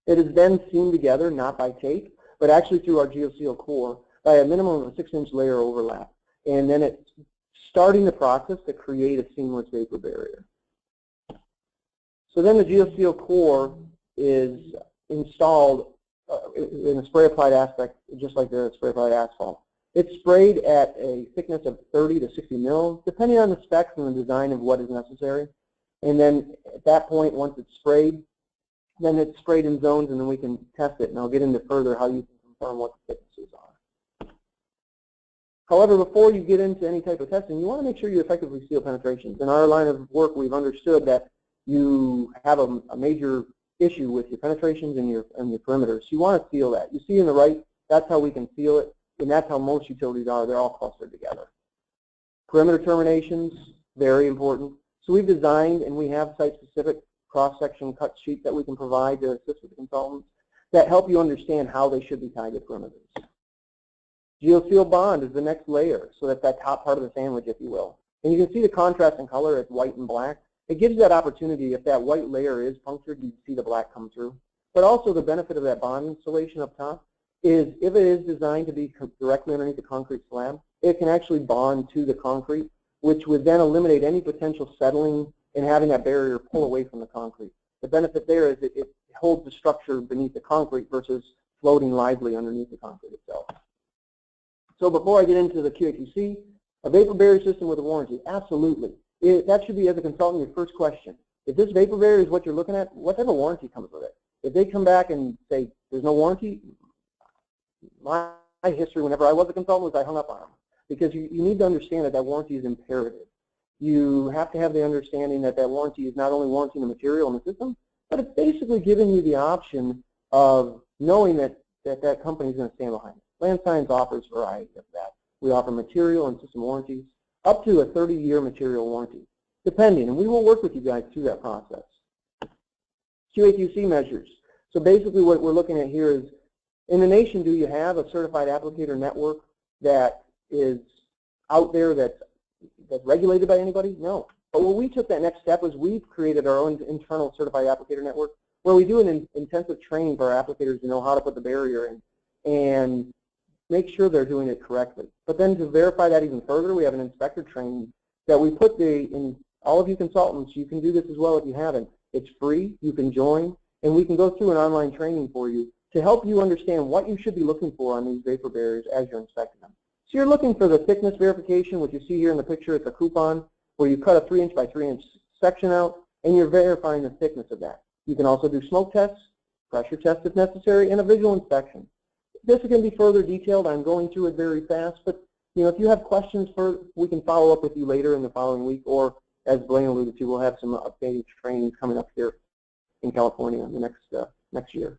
[SPEAKER 3] It is then seamed together, not by tape, but actually through our Geo-Seal core by a minimum of a 6-inch layer overlap. And then it's starting the process to create a seamless vapor barrier. So then the Geo-Seal core is installed in a spray-applied aspect, just like the spray-applied asphalt. It's sprayed at a thickness of 30 to 60 mils, depending on the specs and the design of what is necessary. And then at that point, once it's sprayed, then it's sprayed in zones, and then we can test it. And I'll get into further how you can confirm what the thicknesses are. However, before you get into any type of testing, you want to make sure you effectively seal penetrations. In our line of work, we've understood that you have a major issue with your penetrations and your perimeters. So you want to seal that. You see in the right, that's how we can seal it, and that's how most utilities are. They're all clustered together. Perimeter terminations, very important. So we've designed and we have site-specific cross-section cut sheets that we can provide to assist with the consultants that help you understand how they should be tied to perimeters. Geo-Seal bond is the next layer, so that's that top part of the sandwich, if you will. And you can see the contrast in color, it's white and black. It gives you that opportunity, if that white layer is punctured, you see the black come through. But also the benefit of that bond installation up top is if it is designed to be directly underneath the concrete slab, it can actually bond to the concrete, which would then eliminate any potential settling and having that barrier pull away from the concrete. The benefit there is it holds the structure beneath the concrete versus floating lively underneath the concrete itself. So before I get into the QA/QC, a vapor barrier system with a warranty, absolutely. That should be, as a consultant, your first question. If this vapor barrier is what you're looking at, what type of warranty comes with it? If they come back and say there's no warranty, my history whenever I was a consultant was I hung up on them, because you need to understand that warranty is imperative. You have to have the understanding that warranty is not only warranting the material and the system, but it's basically giving you the option of knowing that company is going to stand behind it. Land Science offers a variety of that. We offer material and system warranties, up to a 30-year material warranty, depending, and we will work with you guys through that process. QA/QC measures. So basically what we're looking at here is, in the nation, do you have a certified applicator network that is out there that's regulated by anybody? No. But when we took that next step was we created our own internal certified applicator network where we do an intensive training for our applicators to know how to put the barrier in and make sure they're doing it correctly. But then to verify that even further, we have an inspector training that we put in all of you consultants. You can do this as well if you haven't. It's free. You can join, and we can go through an online training for you to help you understand what you should be looking for on these vapor barriers as you're inspecting them. So you're looking for the thickness verification, which you see here in the picture. It's a coupon. where you cut a 3-inch by 3-inch section out, and you're verifying the thickness of that. You can also do smoke tests, pressure tests if necessary, and a visual inspection. This can be further detailed. I'm going through it very fast, but if you have questions, we can follow up with you later in the following week, or as Blayne alluded to, we'll have some updated training coming up here in California in the next year.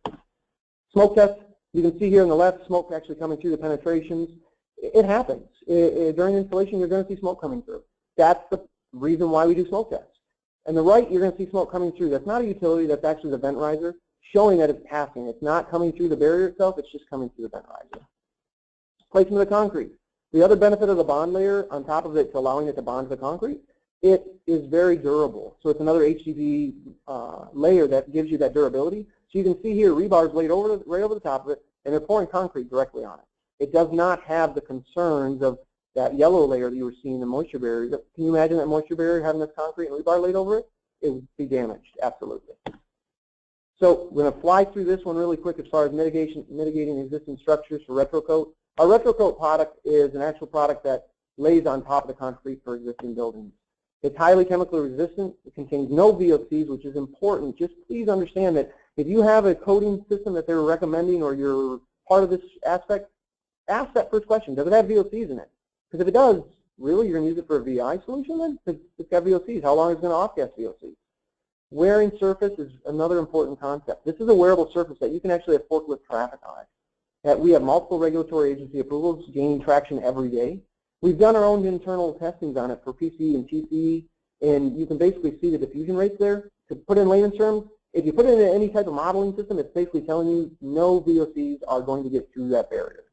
[SPEAKER 3] Smoke test, you can see here on the left, smoke actually coming through the penetrations. It happens. During installation, you're going to see smoke coming through. That's the reason why we do smoke tests. On the right, you're going to see smoke coming through. That's not a utility. That's actually the vent riser showing that it's passing. It's not coming through the barrier itself. It's just coming through the vent riser. Placement of the concrete. The other benefit of the bond layer on top of it to allowing it to bond to the concrete, it is very durable. So it's another HDPE layer that gives you that durability. So you can see here rebar is laid right over the top of it, and they're pouring concrete directly on it. It does not have the concerns of that yellow layer that you were seeing, the moisture barrier. Can you imagine that moisture barrier having this concrete and rebar laid over it? It would be damaged, absolutely. So we're going to fly through this one really quick as far as mitigating existing structures for retrocoat. Our retrocoat product is an actual product that lays on top of the concrete for existing buildings. It's highly chemically resistant. It contains no VOCs, which is important. Just please understand that if you have a coating system that they're recommending or you're part of this aspect, ask that first question. Does it have VOCs in it? Because if it does, really, you're going to use it for a VI solution then? Because it's got VOCs. How long is it going to off-gas VOCs? Wearing surface is another important concept. This is a wearable surface that you can actually have forklift traffic on it. We have multiple regulatory agency approvals gaining traction every day. We've done our own internal testings on it for PCE and TCE, and you can basically see the diffusion rates there. To put in layman's terms, if you put it in any type of modeling system, it's basically telling you no VOCs are going to get through that barrier.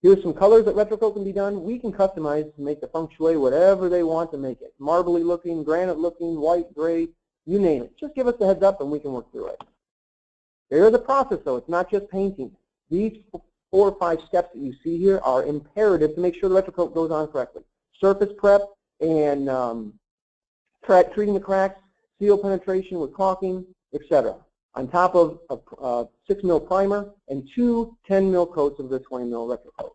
[SPEAKER 3] Here's some colors that retrocoat can be done. We can customize to make the feng shui whatever they want to make it. Marbly looking, granite looking, white, gray, you name it. Just give us the heads up and we can work through it. There is a process though. It's not just painting. These 4 or 5 steps that you see here are imperative to make sure the retrocoat goes on correctly. Surface prep and treating the cracks, seal penetration with caulking, etc. On top of a 6 mil primer and 2 10 mil coats of the 20 mil retrocoat.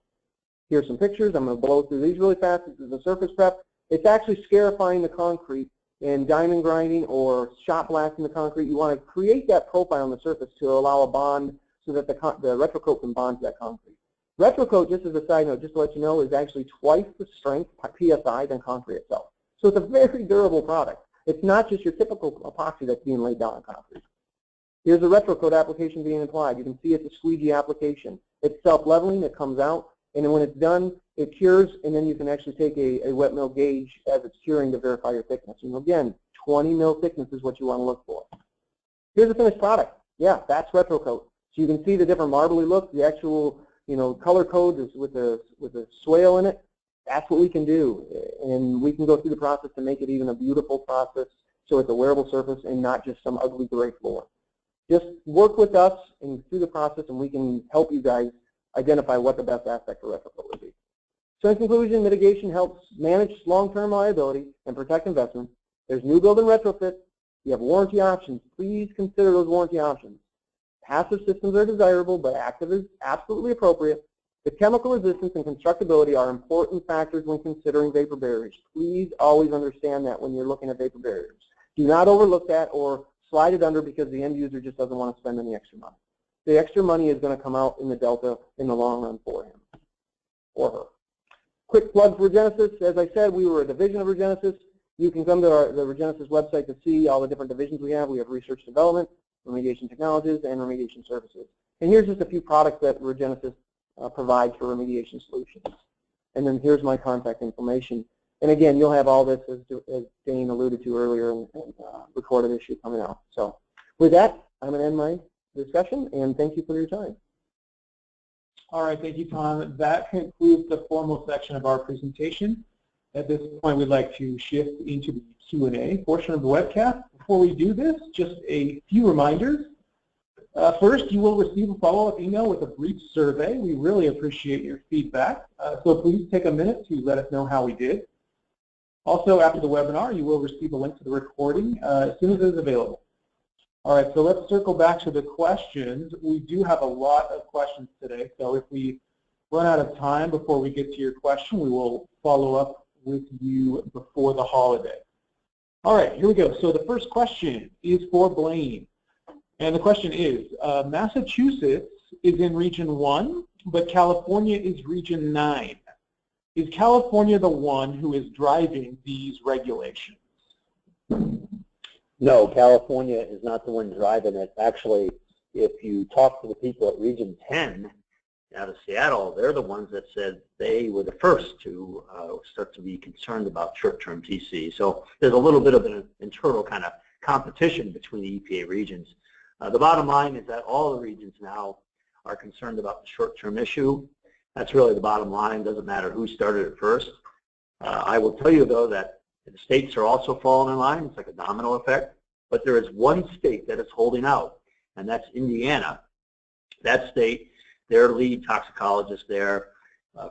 [SPEAKER 3] Here's some pictures. I'm going to blow through these really fast. This is the surface prep. It's actually scarifying the concrete and diamond grinding or shot blasting the concrete. You want to create that profile on the surface to allow a bond so that the retrocoat can bond to that concrete. Retrocoat, just as a side note, just to let you know, is actually twice the strength PSI than concrete itself. So it's a very durable product. It's not just your typical epoxy that's being laid down on concrete. Here's a retrocoat application being applied. You can see it's a squeegee application. It's self-leveling. It comes out, and then when it's done, it cures, and then you can actually take a wet mill gauge as it's curing to verify your thickness. And again, 20 mil thickness is what you want to look for. Here's the finished product. Yeah, that's retrocoat. So you can see the different marbly look, the actual color code is with a swale in it. That's what we can do, and we can go through the process to make it even a beautiful process so it's a wearable surface and not just some ugly gray floor. Just work with us and through the process, and we can help you guys identify what the best aspect for retrofit would be. So in conclusion, mitigation helps manage long-term liability and protect investment. There's new build and retrofit. You have warranty options. Please consider those warranty options. Passive systems are desirable, but active is absolutely appropriate. The chemical resistance and constructability are important factors when considering vapor barriers. Please always understand that when you're looking at vapor barriers. Do not overlook that or slide it under because the end user just doesn't want to spend any extra money. The extra money is going to come out in the delta in the long run for him or her. Quick plug for Regenesis. As I said, we were a division of Regenesis. You can come to the Regenesis website to see all the different divisions we have. We have research development, remediation technologies, and remediation services. And here's just a few products that Regenesis provides for remediation solutions. And then here's my contact information. And again, you'll have all this, as Dane alluded to earlier, and recorded issue coming out. So with that, I'm going to end my discussion, and thank you for your time.
[SPEAKER 1] All right, thank you, Tom. That concludes the formal section of our presentation. At this point, we'd like to shift into the Q&A portion of the webcast. Before we do this, just a few reminders. First, you will receive a follow-up email with a brief survey. We really appreciate your feedback, so please take a minute to let us know how we did. Also, after the webinar, you will receive a link to the recording as soon as it is available. All right, so let's circle back to the questions. We do have a lot of questions today, so if we run out of time before we get to your question, we will follow up with you before the holiday. All right, here we go. So the first question is for Blayne. And the question is, Massachusetts is in Region 1, but California is Region 9. Is California the one who is driving these regulations?
[SPEAKER 2] No, California is not the one driving it. Actually, if you talk to the people at Region 10 out of Seattle, they're the ones that said they were the first to start to be concerned about short-term TCE. So there's a little bit of an internal kind of competition between the EPA regions. The bottom line is that all the regions now are concerned about the short-term issue. That's really the bottom line. Doesn't matter who started it first. I will tell you, though, that the states are also falling in line. It's like a domino effect. But there is one state that is holding out, and that's Indiana. That state, their lead toxicologist there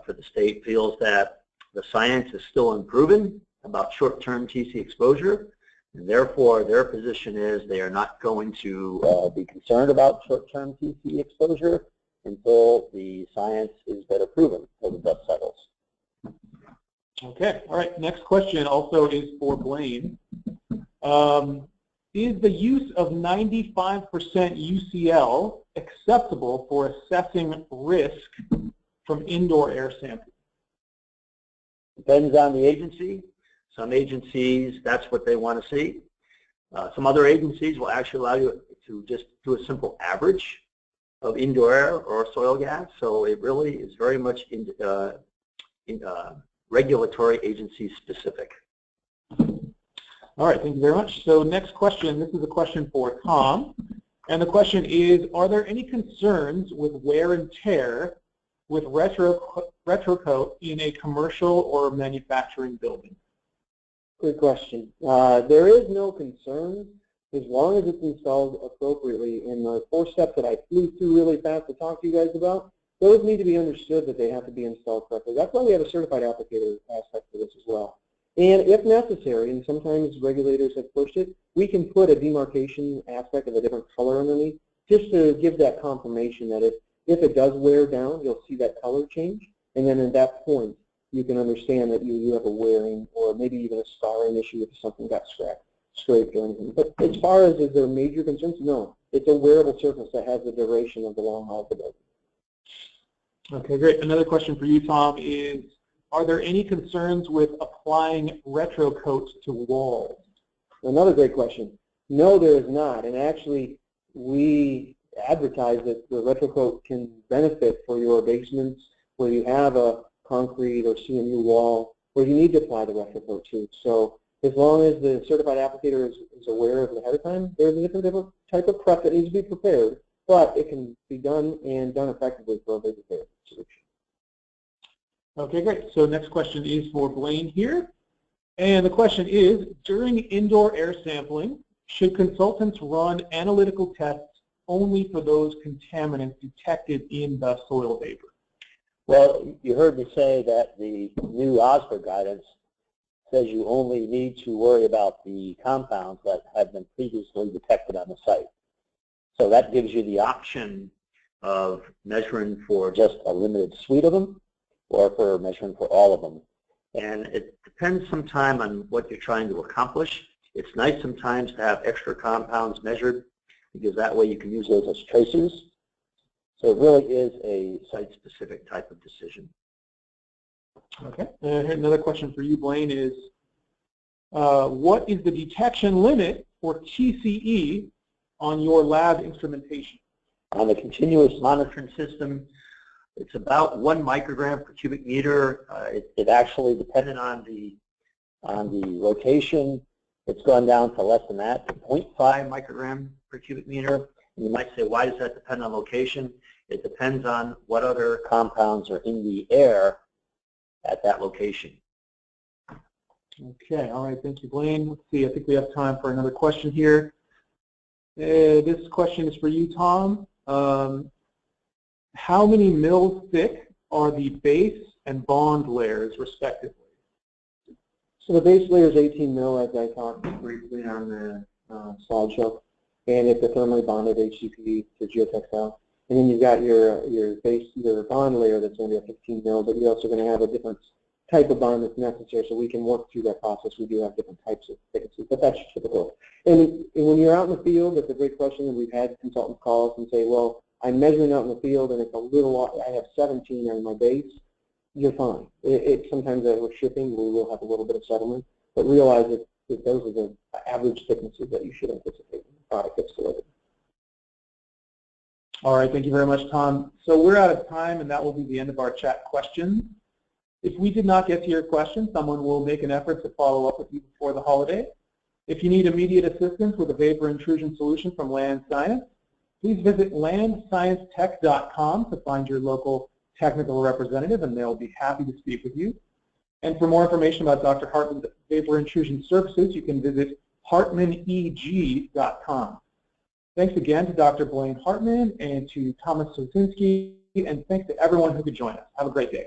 [SPEAKER 2] for the state feels that the science is still unproven about short-term TC exposure, and therefore their position is they are not going to be concerned about short-term TC exposure until the science is better proven, until the dust settles.
[SPEAKER 1] Okay, all right, next question also is for Blayne. Is the use of 95% UCL acceptable for assessing risk from indoor air sampling?
[SPEAKER 2] Depends on the agency. Some agencies, that's what they want to see. Some other agencies will actually allow you to just do a simple average of indoor air or soil gas. So it really is very much regulatory agency specific.
[SPEAKER 1] All right, thank you very much. So next question, this is a question for Tom. And the question is, are there any concerns with wear and tear with retrocoat in a commercial or manufacturing building?
[SPEAKER 3] Good question. There is no concern as long as it's installed appropriately. And the 4 steps that I flew through really fast to talk to you guys about, those need to be understood that they have to be installed correctly. That's why we have a certified applicator aspect for this as well. And if necessary, and sometimes regulators have pushed it, we can put a demarcation aspect of a different color underneath just to give that confirmation that if it does wear down, you'll see that color change. And then at that point, you can understand that you have a wearing or maybe even a scarring issue if something got scraped or anything. But as far as is there major concerns, no. It's a wearable surface that has the duration of the long haul of the building.
[SPEAKER 1] Okay, great. Another question for you, Tom, is are there any concerns with applying retrocoats to walls?
[SPEAKER 3] Another great question. No, there is not. And actually, we advertise that the retrocoat can benefit for your basements where you have a concrete or CMU wall where you need to apply the retrocoat to. So as long as the certified applicator is aware of it ahead of time, there's a different type of prep that needs to be prepared, but it can be done and done effectively for a big repair solution.
[SPEAKER 1] Okay, great. So next question is for Blayne here. And the question is, during indoor air sampling, should consultants run analytical tests only for those contaminants detected in the soil vapor?
[SPEAKER 2] Well, you heard me say that the new OSWER guidance says you only need to worry about the compounds that have been previously detected on the site. So that gives you the option of measuring for just a limited suite of them or for measuring for all of them. And it depends sometime on what you're trying to accomplish. It's nice sometimes to have extra compounds measured because that way you can use those as tracers. So it really is a site-specific type of decision.
[SPEAKER 1] Okay. Here's another question for you, Blayne, is what is the detection limit for TCE on your lab instrumentation?
[SPEAKER 2] On the continuous monitoring system, it's about 1 microgram per cubic meter. It actually, depending on the location, it's gone down to less than that, to 0.5 microgram per cubic meter. And you might say, why does that depend on location? It depends on what other compounds are in the air at that location.
[SPEAKER 1] Okay, all right, thank you, Blayne. Let's see, I think we have time for another question here. This question is for you, Tom. How many mils thick are the base and bond layers, respectively?
[SPEAKER 3] So the base layer is 18 mil, as I talked briefly on the slideshow, and it's a thermally bonded HDPE to geotextile. And then you've got your base, your bond layer that's going to be a 15 mil, but you're also going to have a different type of bond that's necessary so we can work through that process. We do have different types of thicknesses, but that's typical. And when you're out in the field, that's a great question, and we've had consultants call us and say, well, I'm measuring out in the field and it's a little, I have 17 on my base. You're fine. Sometimes as we're shipping, we will have a little bit of settlement, but realize that those are the average thicknesses that you should anticipate in the product that's delivered.
[SPEAKER 1] All right, thank you very much, Tom. So we're out of time, and that will be the end of our chat questions. If we did not get to your question, someone will make an effort to follow up with you before the holiday. If you need immediate assistance with a vapor intrusion solution from Land Science, please visit landsciencetech.com to find your local technical representative, and they'll be happy to speak with you. And for more information about Dr. Hartman's vapor intrusion services, you can visit hartmaneg.com. Thanks again to Dr. Blayne Hartman and to Thomas Szocinski, and thanks to everyone who could join us. Have a great day.